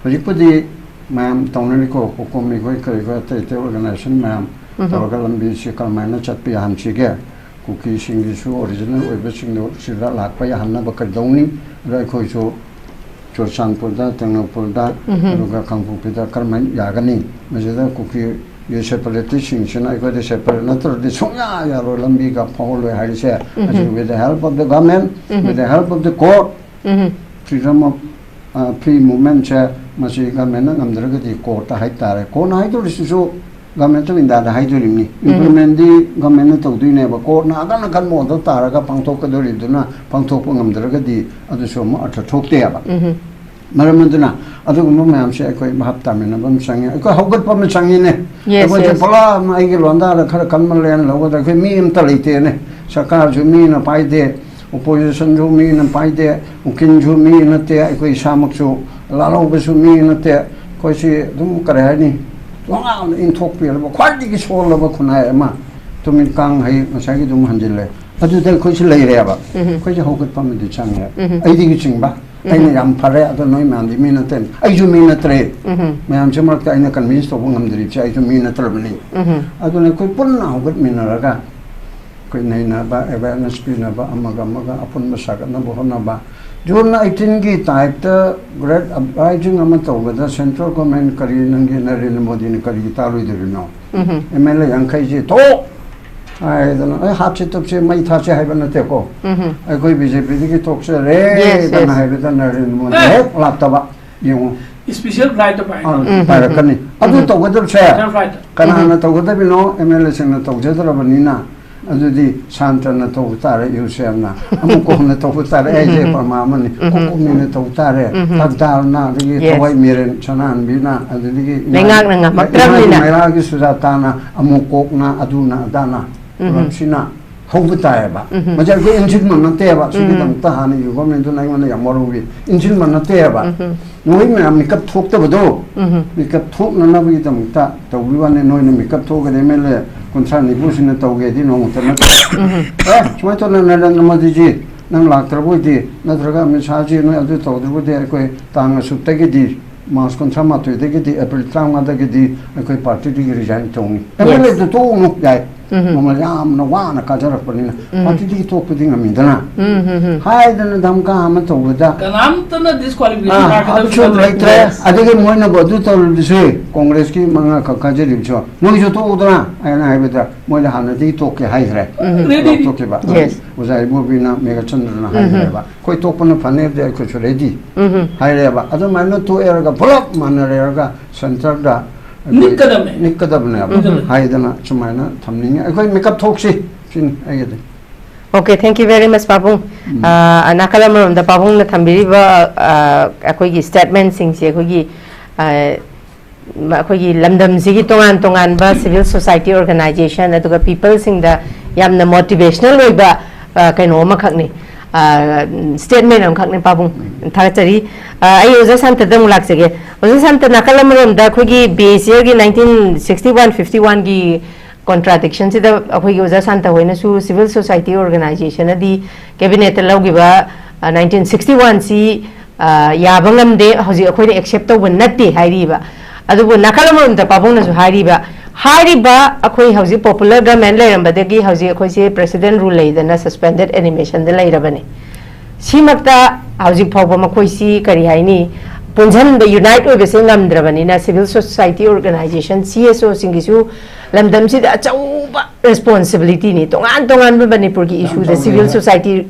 hojipudi mam tawnani ko komi khoi kai ga te organization mam tawgalam bi si kalmaina chatpa yan chige Kuki Singisu original Websing Sira Lakpaya Hanna Bakadoni, Raikoso, Chosan Pulda, Tango Pulda, Ruga Kampu Pita Karman Yagani, Mazada Kuki, you separate things, and I got a separate letter, the Songa, Lambiga, Paul, Harisha, with the help of the government, with the help of the court, freedom of free movement, Masiga Menang, and the court, Haitare, Kona Haido, government to inda hai du limni implement di government na to du ne ba ko na kan mo to ta ra ga pang thok ka do ri du na pang thok ngam dra ga di adu so ma atha thok te ba maram du na adu mo ma am se ko mahap ta me na bam sang ko hogat pa me sang ne ko je pala ma ai ge londa ra khar kan mal len lo ga ke mi im ta le te ne sarkar ju mi na pai de opposition ju mi na pai de ukin ju mi na te ko isa mak chu la lo ba su mi na te ko si dum kare ha ni wang in thok pe lo khwai di ki so lo ba khunai ma to min kang hai ma sa gi dum han jil le adu de ko si le re ba ko je hokat pa me de chang ya ai di gi ching ba ai ne yam phare adu noi man di mi na ten ai ju mi na tre me am chama ka ai na convince to ngam dri cha ai ju mi na tre ni adu ne ko pun na hokat mi na ra ga ko nei na ba awareness pi na ba amaga apun ma sa ka na bo na ba June 18 ki type the great uprising amato with the central government kari nangi Narendra Modi ne kari talu idu no MLA yang khai ji to ai da ai hat se top se mai tha se hai ban te ko ai koi BJP ki tok se re da na hai da Narendra Modi he lap ta ba yung special right to buy para kani adu to ga se kana na to ga bi no MLA se na to je da ba ni na adudi santa na to tare yu sem na amu ko na to tare ai je pa ma mani ko mi na to tare tak dal na ri to wai miren chanan bi na adudi nengak na makram ni na mai ra gi sujata na amu ko na aduna dana sina hobu ta ba ma jar ko engine man na te ba su gi dam ta ha ni yu go men du nai man ya moru bi engine man na te ba noi me am kap thok ta do mi kap thok na na bi dam ta to bi wa ne noi na mi kap thok ga de me le kunsan ni busin na tauge di nong utana cuma to na Narendra Modi ji nang laktar bu di na draga mi saji no adu to du de ko tang su te gi di mas kunsan ma to de gi di april tang ma de gi di ko party di resign tong emele de to no dai mo yam na wa na ka jar pa ni na party di to ko di ngam dana hai dana dam ka ma to da kanam to na disqualification adu so like tre adu ge mo na bodu to se congress ki manga ka je ri cho mo jo to udana ai na hai beta mo la han di to ke hai re to ke ba uzai mo bi na mega chandra na hai re ba koi to pa na phane de ko cho ready hai re ba adu ma no to era ga flop man re ga center da nikadam ne hai dana chumaina thamning ai koi makeup thok si sin ai ge Okay, thank you very much, Pabung. Anakalam the Pabung na thambiri ba akoi gi statement sing se akoi gi lamdam sigi tongan ba civil society organization aduga people sing da yamna motivational oi ba kaino ma khakni statement am khakni Pabung thachari ai oja santa dam lak sege oja santa nakalam rom da akoi gi base year gi 1961-51 gi contradiction se da akoi oja santa hoina su civil society organization adi cabinet laugiba 1961 si yabangam de hoji akoi accept to natti hairiba adubu nakalam da pabong na su hairiba akoi hoji popular government leiramba de gi hoji akoi se president rule leidana suspended animation de leirabani simakta hoji phawba makoi si kari haini punjan the unite oi bese ngamdrabani na civil society organization CSO singisu lamdam si da chauba responsibility ni tongan manipur ki issue the civil society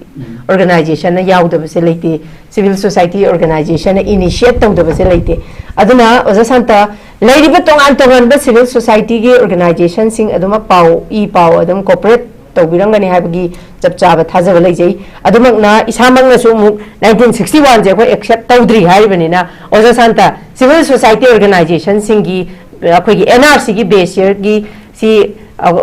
organization na yauda bese leite civil society organization na initiate tawda bese leite aduna oja santa leiriba tongan ba civil society ki organization sing aduma pau adum corporate tawbirangani habagi chap chaba thajaba leijai adumak na isamang na su 1961 je ko accept tawdri haibani na oja santa civil society organization singi akoi gi NRC gi base year gi si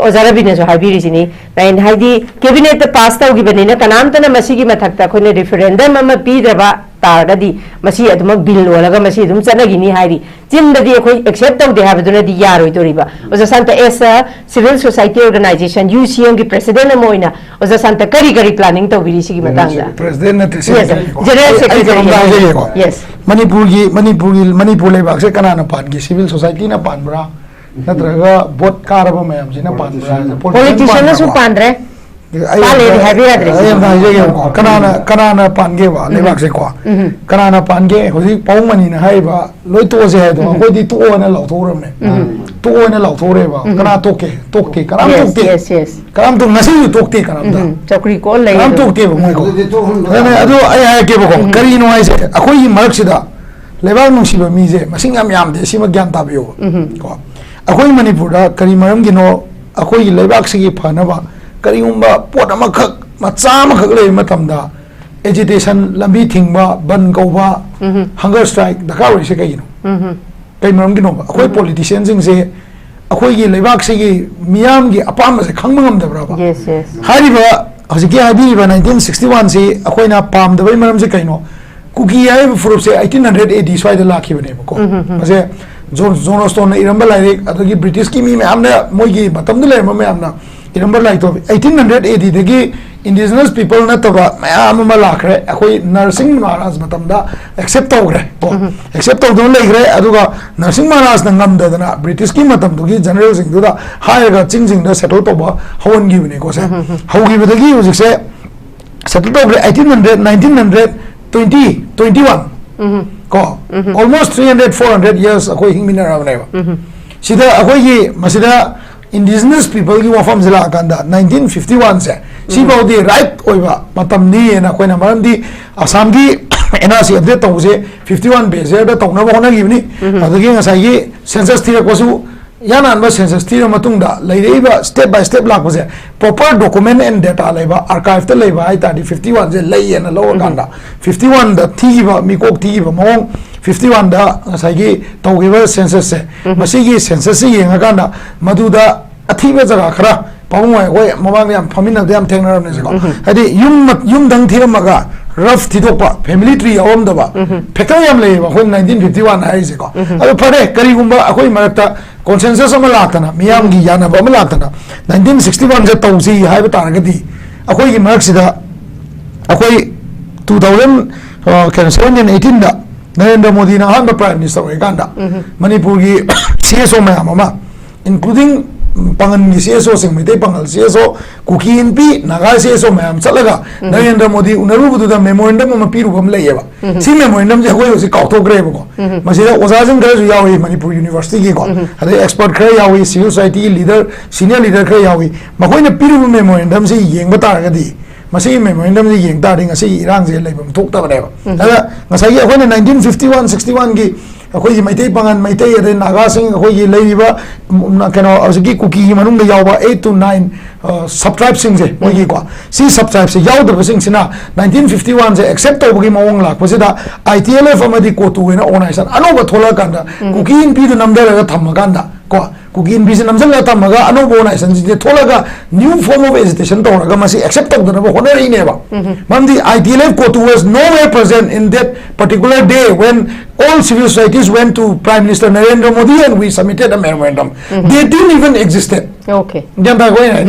ozara bine so habiri sini nain haidi cabinet pass tawgi bani na kanam tana masigi mathakta khone referendum ama pi daba targadi masi aduma bill walaga masi dum chanagi ni hairi chimdadi akoi accept tawde habaduna di yaroi toriba oja santa as a civil society organization UCM gi president amoina oja santa kari planning tawbiri sigi matangda president na general secretary yes manipur le bakse kanana pan gi civil society na pan bra natraga bot karaba mayam jina pan bra politician na su pandre pale di habi adre kanana pange wa le bakse ko kanana pange hoji paumani na haiba loi to je ha do hoi to na lau thoram ne to na lau thore ba kana tokte karam tokte yes karam to nasi tokte karam da chokri ko le karam tokte ba moi ko adu ai ke ba ko kari no ai se akoi marak sida lebal nung siba mi je masing am yam de sima gyan ta bio ko अखोई मणिपुर करी मरम गिनो अखोई लेबाक सिगी फनबा करीगुम्बा pot अमखक मचा अमखक ले मतमदा agitation लंबी थिंगबा बन कौबा हंगर स्ट्राइक दरकार ओइसे कइनो कई मरम गिनो अखोई पॉलिटिशियन सिंग से अखोई गी लेबाक सिगी मियाम गी अपाम से खंग ngam yes yes हारिबा हजिके हाबिबा 1961 से अखोइना पाम दबई मरम से कइनो कुकी आइ फ्रूट से 1880 स्वाइद लाखिबने को मसे जोन स्टोन इरंबा लाइक अदगी ब्रिटिश की मी मैमने मोगी मतम ले मैमना इरंबा लाइक तो 1880 दगी इंडिजिनस पीपल नतबा मैम मा लाखरे अखोई नर्सिंग महाराज मतम दा एक्सेप्ट तौग्रे को एक्सेप्ट तौदो लेग्रे अदुगा नर्सिंग महाराज न ngam ब्रिटिश की मतम दुगी जनरल सिंग दुदा हायगा चिंजिंग दा सेटल तौबा हवन गिबने को से हौगी बदगी हुजिक से settle तौग्रे 1921 ko almost 300-400 years akoi hingmina rabneba sida akoi gi masida indigenous people gi wafam zila kanda 1951 se si baudi right oiba matam ni na koina maram di assam gi NRC update tawse 51 base da tawna ba hona gi ni adagi ngasai gi census thira ko su yana anba census thira matungda leireiba step by step lak bose proper document and data leiba archive ta leiba ai ta di 51 je lei na lo kanda 51 da thiba mi kok thiba mong 51 da ngasai gi tawgiba census se masi gi census se yenga kanda maduda athiba jaga khara pamoi hoi mawang yam famina yam thengna ne ko hadi yum dang thiramaga rough thidokpa family tree awam daba factor yam leiba hoi 1951 ai se ko adu phare kari gumba akoi marakta consensus ama laktana miyam gi yana ba ama laktana 1961 je tawsi hai ba taragadi akoi gi mark sida akoi 2017-18 da Narendra Modi na han prime minister oi kanda Manipur gi CSO ma ama including pangan gi CSO sing mitei pangal CSO kuki NP naga CSO ma am chalaga Narendra Modi unaru budu da memorandum ma piru bam leiba si memorandum je hoi si kauto gre ko masida ozajin ga ju yawi Manipur University gi ko ade expert kre yawi civil society leader senior leader kre yawi makoi na piru memorandum si yeng ba tar ga di masi memorandum ji yeng ta ding asi irang je leibam thok ta ba ada ngasai gi hoi 1951-61 gi akoi gi maitei pangan maitei ade naga sing akoi gi leiba kano asigi kuki gi manung da yawa 8 to 9 subtribe sing je moi gi ko si subtribe se yaw da sing sina 1951 je accept to gi mawong lak pasida ITLF amadi ko tu na organization anoba thola kanda kuki in pi du namda ga thamma kanda ko kuki in pi se namjal la thamma anoba organization je thola ga new form of agitation to ga masi accept to da honor ri ne ba mamdi ITLF ko tu was nowhere present in that particular day when all civil societies went to Prime Minister Narendra Modi and we submitted a memorandum. They didn't even existed. Okay. Jamba ko na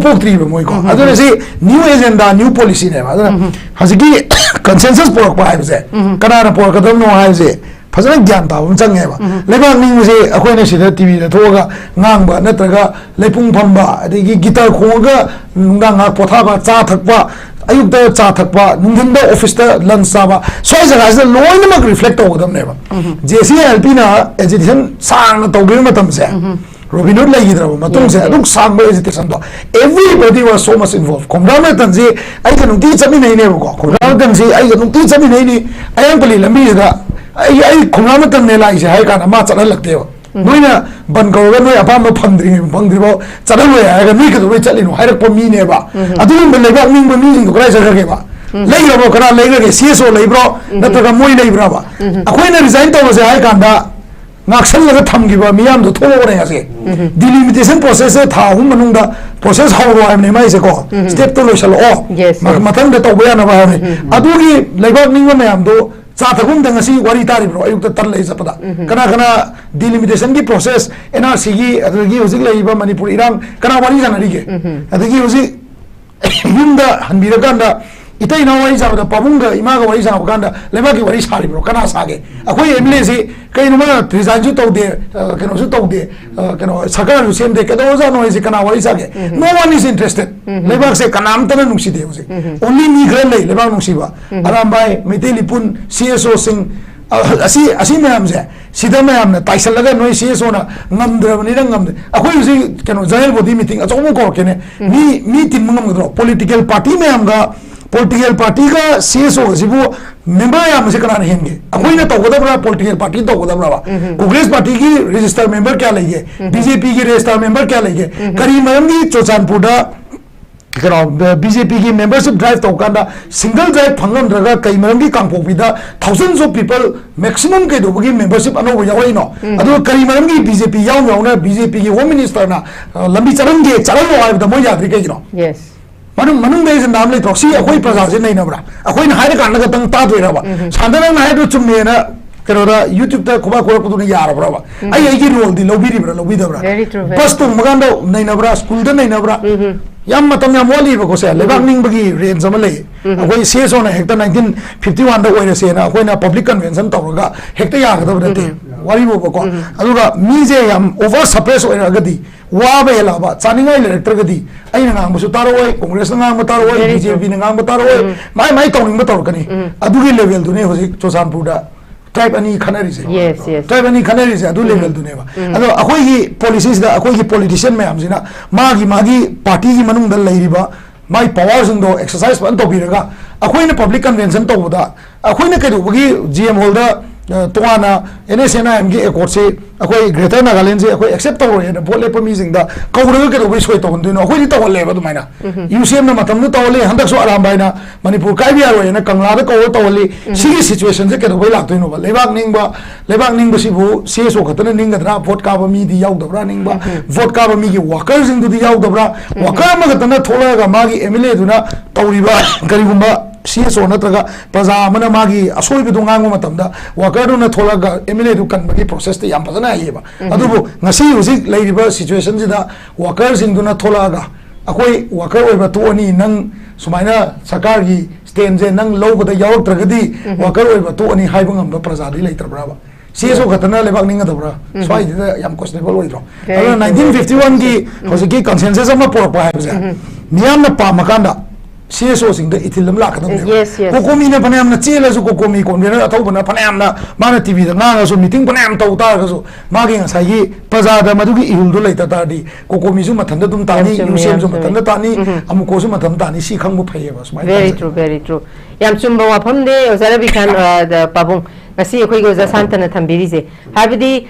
pok tri mo ko. Aduna si new agenda, new policy ne. Aduna hasigi consensus porok pa hai se. Kana na porok kadam no hai se. Phasana gyan ta um chang ba. Leba ning se akoi na sida TV da thoga ngang ba natraga lepung phamba adigi guitar khoga ngang ngak potha ba cha thak ba ayuk da cha thakpa nungin da office da lunch saba so jaga is loin mak reflect ogdam ne ba JCLP na agitation sang na tawbe matam se Robin Hood lagi dra matung se aduk sang ba agitation do everybody was so much involved komram tan je ai ka nungti chami nei ne ko komram tan je ai ka nungti chami nei ni ayam pali lambi da ai komram tan ne lai se hai ka na ma chana lagte ba noina ban ko ga noi apam phangdri bo chadal we ga mi ka do chali no hairak po mi ne ba adu ben le ba mi jing ko krai sa ga ba lei ro kana lei ga CSO lei bro na ta ga moi lei bra ba akoi na resign to se hai kan da ngaksal la tham gi ba miyam do tholo ne ase delimitation process tha hum manung da process how ro am ne mai se ko step to lo shalo o matang da to ba na ba ne adu gi leibak ning ma yam do cha thagum da ngasi wari tari bro ayuk ta tar lei zapada kana delimitation ki process NRC gi adagi hojik lei ba Manipur irang kana wari jana ri ge adagi hojik yunda hanbira kanda itai na wari sabada pamunga imaga wari sabada kanda leba ki wari sari bro kana sage akoi emle si kai no ma resign ju tawde kano su tawde kano sakar ju sem de kado za no si kana wari sage no one is interested leba se kanam tan nungsi de use only me gren lei leba nungsi ba aram bai meteli pun CSO sing asi me amse sida me amna taisal laga noi CSO na ngamdra bani rang ngamde akoi usi kano general body meeting achomo ko kene mi tin mangam gro political party me amga political party का CSO जिबो member या मुझे कराने हेंगे अकोई ना तो होता बरा political party तो होता बरा कांग्रेस पार्टी की register member क्या लेंगे BJP की register member क्या लेंगे करीब मरम की चोचानपुरा BJP की membership drive तो कांडा single drive फंगम रगा कई मरम की कांगपोपिदा thousands of people maximum के दो बगी membership अनो वो यावई नो अदो कई मरम की BJP याव ना BJP की home minister ना लंबी चरंगे चरंग वो आये दमो यात्री के जिनो yes मनung दे से नाम ले प्रॉक्सी अकोई प्रजा से नहीं नबरा अकोई हाइर कांड का तंग ता दोइरा बा सांदना ना हाइर चुम्मे ना करोरा YouTube ता खुबा कोरा कुतु नहीं यार बरा बा आई की रोल दी लोबी दबरा बस तो मगान दो नहीं नबरा स्कूल दे नहीं नबरा याम मतम याम वाली बको से लेबाक निंग बगी रेंज अमा ले अकोई CSO ना हेक्टर 1951 दा ओइरे से ना अकोई ना पब्लिक कन्वेंशन तौरगा हेक्टर यागदब नते वारी बको अदुगा मीजे याम ओवर सप्रेस ओइरागदी वाबे हेलाबा चानिंगाई लेक्टरगदी अइना नांगबसु तारोय कांग्रेस नांगब तारोय BJP नांगब तारोय माई तौनिंग तौरकनी अदुगी लेवल दुने होजि चोसानपुरदा ट्राइब अनि खनरी से ट्राइब अनि खनरी से अदु लेवल दुनेबा अदो अखोई की पॉलिसीज दा अखोई की पॉलिटिशियन मैम जिना मागी पार्टी की मनुंग दल लैरिबा माई पावर सिंदो एक्सरसाइज बन तोबिरगा अखोई ने पब्लिक कन्वेंशन तोबदा अखोई ने केदुबगी GM हॉल दा तोना NSNIM की एकॉर्ड से अखोई ग्रेटर नागालैंड से अखोई एक्सेप्ट तौर है बोल ले पमीजिंग दा कौरग के दोबे सोय तौन दिनो अखोई तौल ले बदुमाइना UCM ना मतम न तौले हंदक सो आराम बाइना मणिपुर काय भी आरो ना कंगला दा कौर तौले सिगी सिचुएशन से के दोबे लागतोइनो बा लेबाक निंग सिबु CSO खतन निंगदरा वोट का बमी दी याउदबरा निंगबा वोट का बमी की वर्कर्स इंदु दी याउदबरा वर्कर मगतन थोलगा मागी MLA दुना तौरिबा करिगुंबा CSO नत्रगा प्रजा मन मागी असोई Bidu ngango matamda worker na tholaga MLA du kanbagi process te yam pazana ayeba adubu ngasi usi leiriba situation jida workers induna tholaga akoi worker oiba to ani nang sumaina sarkar gi stand je nang lobada yawak tragadi worker oiba to ani haibangam da praja di leitrabra ba CSO khatana lebak ninga dabra swai da yam questionable oidro 1951 gi hosiki consensus ama porpa haibja miyam na pa makanda CSO sing the itilam la kadam kokomi ne panam na chela su kokomi konvener athau bana panam na mana TV da nga so meeting panam tau ta ga so magi nga sai paza da madugi ihul do laita ta di kokomi su mathanda dum tani UCM su mathanda tani amuko su matham tani si khang mu phai ba so very true yam chumba wa pham de ozara bi khan da pabung ngasi akhoi go za santana thambiri se habidi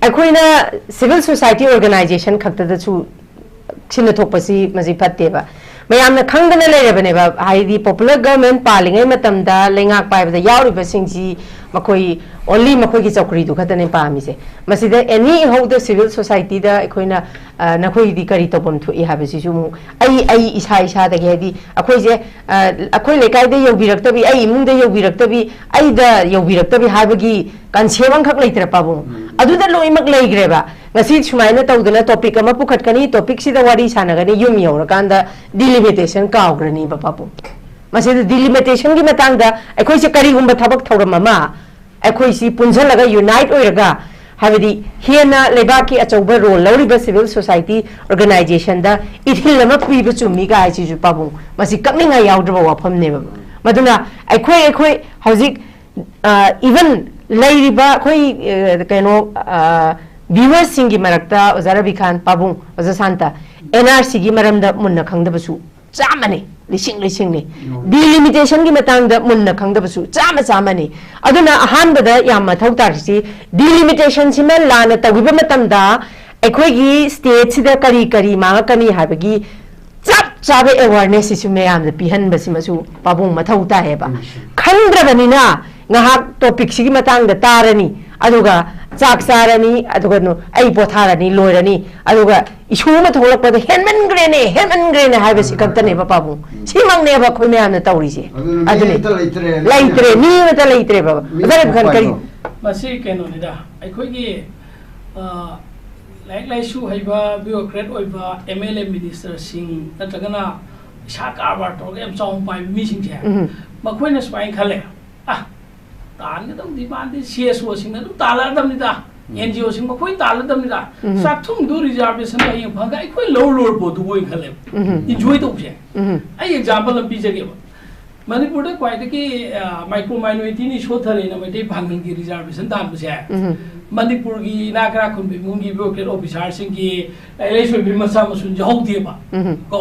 akhoi na civil society organization khakta da chu china thokpasi maji phatte ba मैम खंगन लेरबने हाई popular government पालिंग लेंगा पाइब मखोई only मखोई की चौकरी खतने पामीसे एनी हौद सिविल सोसाइटी अखोना नखोई करी तौम थोई इसा इसादी अखोजे अखोई लेकायद यौबीरक्तबी इमुंग यौबीरक्तबी यौबीरक्तबी कंसेप अमखक लेतर पाबुंग अदुदा लोइमक लेग्रेबा ngasi sumaina tawduna topic ama pukhatkani topic sida wari sanagani yum yaurakanda delimitation kaograni bapapu mase delimitation gi matangda akhoi se kari gumba thabak thoram ama akhoi si punjalaga unite oiraga habidi hiena lebaki achauba role lawriba civil society organization da ithil ama piba chumi ga ai ju pabu masi kakninga yaudra wafam ne maduna akhoi hauzik even lairiba khoi kaino viewers singi marakta ozara bikhan pabung oza santa NRC gi maramda munna khangda basu chamane lising ne delimitation gi matang da munna khangda basu chama ne aduna ahan bada yam mathau tar si delimitation sima lana tagiba matam da ekhoi gi state sida kari ma kani habagi chabe awareness isu me yam da pihan basi masu pabung mathau ta heba khandra banina ngahak topic sigi matang da tarani aduga चाक चारनी आई पोथारनी लोरनी इशूम थोलपद हेनमन ग्रेने हाइबसी कक्तने बाबू सिमंगने बखोय मैम तौरीसे अदुने लैत्रे नीमता लैत्रे बाबा अदर खन करी मसी केनोनिदा अखोयगी लाइक लाइसु हाइबा ब्यूरोक्रेट ओइबा MLA मिनिस्टर सिंह नत्रगना शाकार तोगे एम चाउ पाइ मिसिंग छे मखोयना स्पाइन खले तानगदम दिमांदे CSO सिंह न तालादमनिदा NGO सिंह मखोय तालादमनिदा साथुम दु रिजर्वेशन आइ फगा अखोय लोर बोदु बोय खले इन्जॉय तौसे आई एग्जांपल लंबी जगे मणिपुर दा क्वाइदकी माइक्रो माइनॉरिटी नि सोथरे न मैते भांगन की रिजर्वेशन दान बसे मणिपुर की नागरा खुनबी मुंगी ब्यूरोक्रेट ऑफिसर सिंह की इलेक्शन भी मसा मसुन जहौदे बा को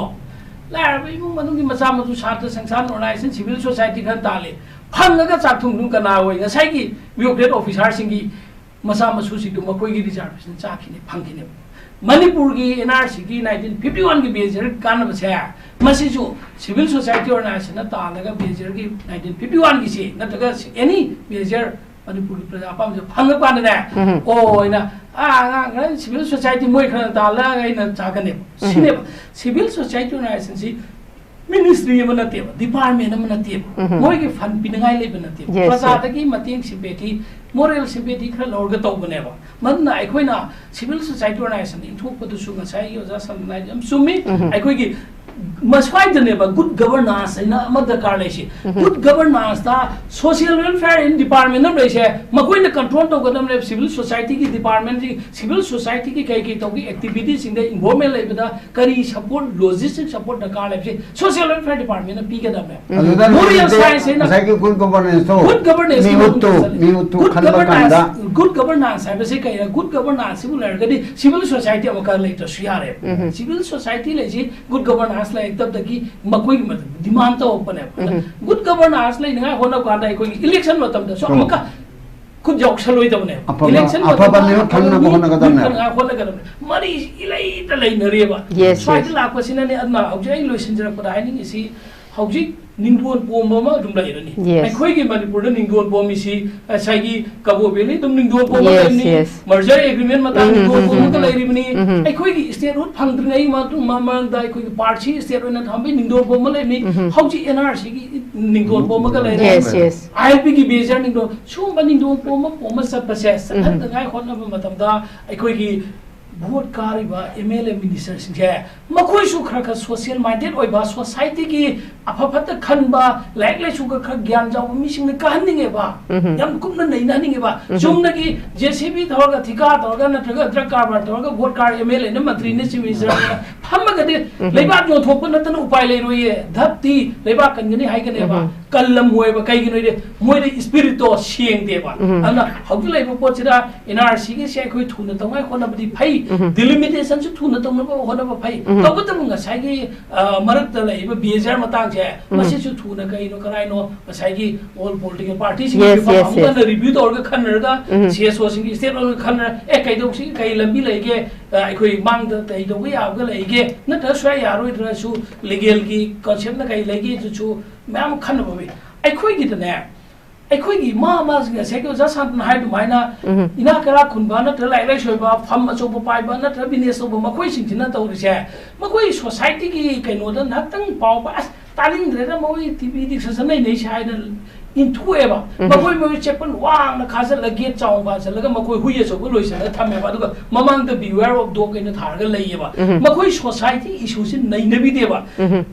लाइब इमुंग मनुंगी मचा मधु छात्र संस्थान ऑर्गेनाइजेशन सिविल सोसाइटी खन ताले फंगगा चाथुंग कना होय ngसाई ब्यूरोक्रेट ऑफिसर सिंगी मचा मसु सिदु मकोई की रिजर्वेशन चाखिने फंगिने मणिपुर की एनआरसी की 1951 की बेजर कान बसे मसी जो सिविल सोसाइटी ऑर्गेनाइजेशन तालगा बेजर की 1951 की से नतगा एनी बेजर मणिपुर प्रजा पाम जो फंग पान ने ओ इना सिविल सोसाइटी मोय खन ताला इन चाकने सिने सिविल सोसाइटी ऑर्गेनाइजेशन सी मिनिस्ट्री में नते डिपार्टमेंट में नते मोय के फंड पिनगाई ले बनते प्रजा तकी मतेंग सिम्पेथी मोरल सिम्पेथी खर लौरग तौबनेबा मन आइखोइना सिविल सोसाइटी ऑर्गेनाइजेशन इंथोपदुसु ngसाई योजा सननाइ हम सुमी आइखोइगी मस्वाइदनेबा गुड गवर्नेंस इना अमद कार लेसी गुड गवर्नेंस ता सोशल वेलफेयर इन डिपार्टमेंट न लेसे मकोइना कंट्रोल तौगदम ले सिविल सोसाइटी की डिपार्टमेंट की सिविल सोसाइटी की कई तौगी एक्टिविटीज इन द इन्वॉल्वमेंट लेबदा करी support logistic support the car लेसे सोशल वेलफेयर डिपार्टमेंट न पीगदम ले मोरल साइंस इना साइकिल गुड गवर्नेंस तो गुड गवर्नेंस मिउतु खनबा कांदा गुड गवर्नेंस है बसे कई गुड गवर्नेंस सिविल लरगदी सिविल सोसाइटी अमका लेट सुयारे सिविल सोसाइटी लेसी गुड गवर्नेंस like तब तक मकोई मत डिमांड तो ओपन है गुड गवर्नेंस ले नगा होना कांदा कोई इलेक्शन मतलब सो अमका खुद जॉक्सल होई तबने इलेक्शन अफबा ने खन्न होना गदम ने होना गदम मरी इलाई त ले नरेबा स्वाइट लापसिना ने अदमा हौजै लोइसन जरा पदा हाइनिंग इसी हौजि निंगोन पोम दुम लाइरनी अखोई के मणिपुर द निंगोन पोम इसी साइगी कबो बेली दुम निंगोन पोम लाइरनी मर्जर एग्रीमेंट मता निंगोन पोम त लाइरिबनी अखोई की स्टेट रूट फंगद्रिङै मातु ममंग दा अखोई पार्टी स्टेट ओइना थम्बे निंगोन पोम लाइरनी हौजि एनआरसी की निंगोन पोम का लाइरनी आईपी की बेजर निंगोन सुम निंगोन पोम सप्पसे सनन दगाई होनब मतमदा अखोई की भोट कारिबा एमएलए मिनिस्टर सिंहे मखोइसु खरख सोशल माइंडेड ओइबा सोसाइटी की अफफत खनबा लाइक लाइसु खर ज्ञान जाव मिसिंग कहनिंगे बा यम कुमन नैनानिंगे बा जुमनगी जेसीबी थवगा थिका थवगा नथगा ड्रग कारबार थवगा भोट कार एमएलए न मंत्री ने मिनिस्टर फमगदे लेबा जो थोप नतन उपाय लेरोये धप्ती लेबा कनगनी हाइगने बा कल्लम होइबा कइगिनो रे मोइदे स्पिरिट तो सिंग देबा अना हौजि लेबा पोचिदा एनआरसी के से खoi थुन तंगाय होनबदि फै डिलिमिटेशन से थुन तंगनबो होनबो फै तबतम ngसाइगी मरक त लेबा बेजार मतंग से मसे सु थुन कइनो कराइनो ngसाइगी ऑल पॉलिटिकल पार्टी सिंग के रिव्यू तौर खनरगा सीएसओ सिंग स्टेट ऑल खनर ए कइदोक सिंग कइ लंबी लेगे अखोई मांग त तइदोग याबगा लेगे नत स्वय यारोय द्रसु लीगल की कॉन्सेप्ट न कइ लेगे जु मैम खनबो अखोई की तने अखोई की मा सेक्यो जसान हाइ दुमाइना इना करा खुनबा नत्र लाइ लाइ सोइबा फम अचोब पाइबा नत्र बिजनेस ओब मखोई सिंजिना तौरिसे मखोई सोसाइटी की कइनोदा नतंग पाव पास तालिंग रे मोई टीवी डिस्कशन नै साइड इंथुएबा मखोई मोई चेपन वांग खाजल लगे चाउबा चलगा मखोई हुइए सोबो लोइसन थमेबा दुगा ममांग द बिवेयर ऑफ डॉग इन थारगा लइयेबा मखोई सोसाइटी इशू से नैनबी देबा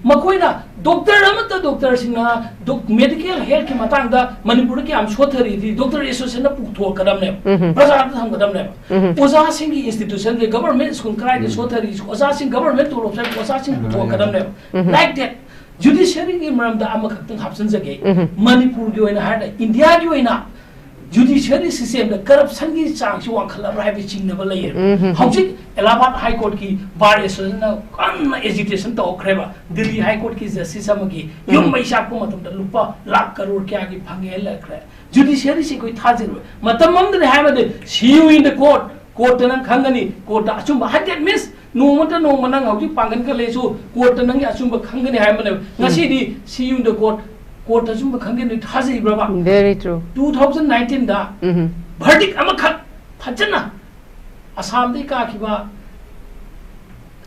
मखोइना डॉक्टर अमत डॉक्टर सिंगा मेडिकल हेल्थ की मतंग दा मणिपुर की आम सोथरी थी डॉक्टर एसोसिएशन न पुथो कदम ने प्रजा हम कदम ने ओजा सिंह की इंस्टीट्यूशन के गवर्नमेंट स्कूल क्राइ के सोथरी ओजा सिंह गवर्नमेंट तो लोग ओजा सिंह पुथो कदम ने लाइक दैट जुडिशियरी की मरमदा अमखतंग हापसन जगे मणिपुर की ओइना हाड इंडिया की ओइना जुडिशियरी सिस्टम द करप्शन की चांस वांखला राइबे चिंगनबा लैये हौजिक इलाहाबाद हाई कोर्ट की बार एसोसिएशन कन एजिटेशन तो खरेबा दिल्ली हाई कोर्ट की जस्टिस अमगी युम मैसा को मतम लुपा लाख करोड़ क्या की फंगे लखरे जुडिशियरी से कोई थाजिर मतम ममद हाबदे सी यू इन द कोर्ट नंग खंगनी कोर्ट अचुम हाइडेड मिस नोमता नोमनंग हौजि पांगन का लेसु कोर्ट नंग अचुम खंगनी हाबने ngasi see you in the court अचुम खंगनी थाजि ब्रबा वेरी ट्रू 2019 दा verdict अमखत फजना असम दे काखिबा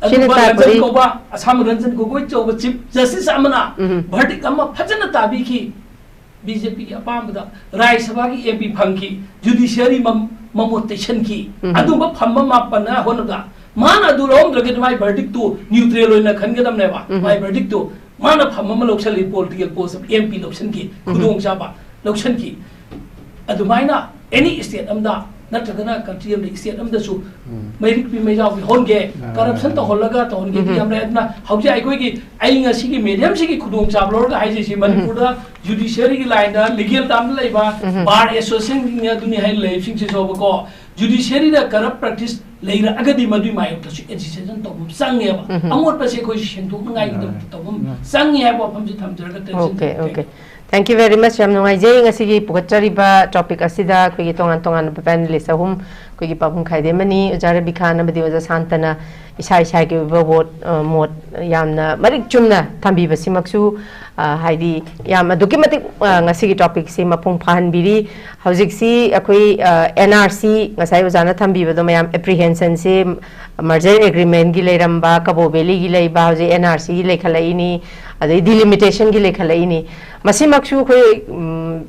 रंजन कोबा असम रंजन गोगोई चौबा चीफ जस्टिस अमना verdict अम फजना ताबी की बीजेपी की अपामदा राज्य सभा की एमपी फंकी जुडिशियरी ममोटेशन की अदुबा फम्मा मापना होनदा मान अदुलोम द्रगे माय verdict तो न्यूट्रल होइना खनगदम नेबा माय verdict तो मान फम्मा लोकसली पॉलिटिकल पोस्ट एमपी लोकसन की खुदोंग जाबा लोकसन की अदुमाइना एनी स्टेट अमदा नत्रगना कंट्री अमदा स्टेट अमदा सु मैरिक पि मेजाव होनगे करप्शन तो होलगा तो होनगे कि हमरे अदना हौजे आइकोई की आइंगा सिगी मीडियम सिगी खुदोंग जाब लोरगा हाइजे सि मणिपुर दा जुडिशियरी की लाइन दा लीगल ताम लेबा बार एसोसिएशन नि दुनि हाइ लेब सिंग से जोबको judiciary da corrupt practice leira agadi madu mai to education to sang ya amot pa se khoi shen thok ngai gi to sang ya ba pham ji tham jar ka okay thank you very much yam ngai je ngasi gi pukachari ba topic asida khoi tongan tongan panelist ahum khoi gi pabum khaide mani ujara bikhana badi waja santana isai isai gi vote mot yamna marik chumna thambi basimaksu haidi yam aduki matik ngasi gi topic se mapung phan biri hojik si akhoi NRC ngasai ujana thambi bado mayam apprehension se merger agreement gi leiramba kabo beli gi leiba hoji NRC gi lekhalai ni adai delimitation gi lekhalai ni masimaksu khoi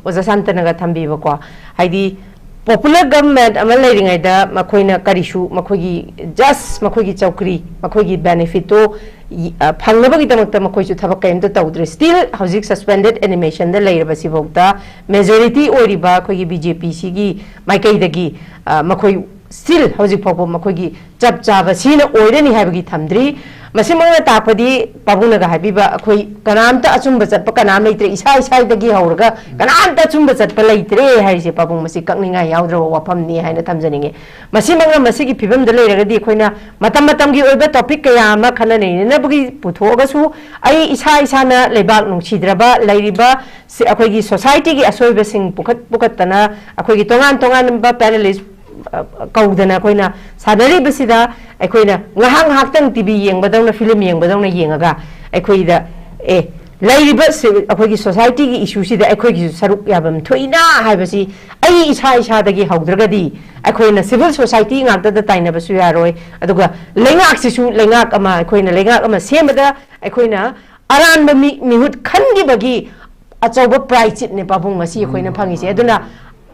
oja santana ga thambi bako haidi popular government amal leiringai da makoina karishu makogi just makogi chaukri makogi benefit to phangnabagi damakta makoisu thabak kaim to tawdre still hojik suspended animation da leiraba sibokta majority oriba khogi BJP sigi maikai dagi makoi still hojik phokbo makogi chap chaba sina oirani haibagi thamdri masimanga tapadi pabuna ga habiba khoi kanamta achumba chatpa kanam leitre isa isa dagi hauraga kanamta achumba chatpa leitre haise pabung masi kakninga yaudra wafam ni haina thamjaninge masimanga masigi phibam da leiraga di khoina matam matam gi oiba topic kaya ma khana nei na bugi puthoga su ai isa isa na lebak nungsidraba leiriba se akhoi gi society gi asoiba sing pukat tana akhoi gi tongan ba panelist kaudana koina sadari besida akoina ngahang haktang TV yengbadangna film yengbadangna yengaga akoida lairiba akoigi society gi issue sida akoigi saruk yabam thoina haibasi ai isa dagi haudragadi akoina civil society ngakta da taina basu yaroi aduga lengak sisu lengak ama akoina lengak ama semada akoina aran ba mihut khangi bagi achoba prize ne babung masi akoina phangise aduna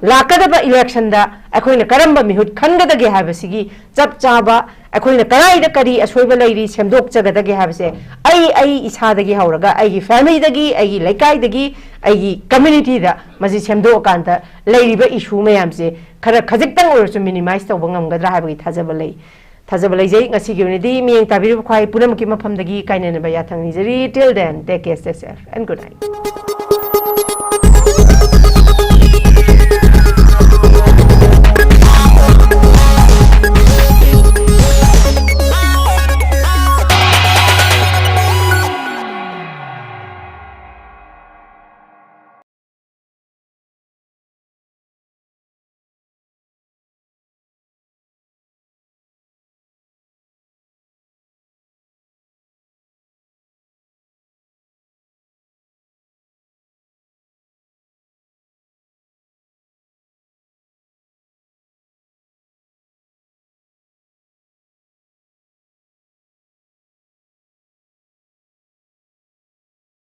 lakadaba election da akoina karamba mihut khangadage habasigi chap chaba akoina karaida kari asoiba leiri semdok chagadage habase ai isadagi hauraga ai family dagi ai laikai dagi ai community da maji semdok kanta leiriba issue mayamse khara khajiktang orsu minimize tawba ngamgadra habagi thajaba lei jai ngasi unity miyeng tabiru khwai punam ki mafam dagi kainena ba yathang ni jari till then take care stay safe and good night.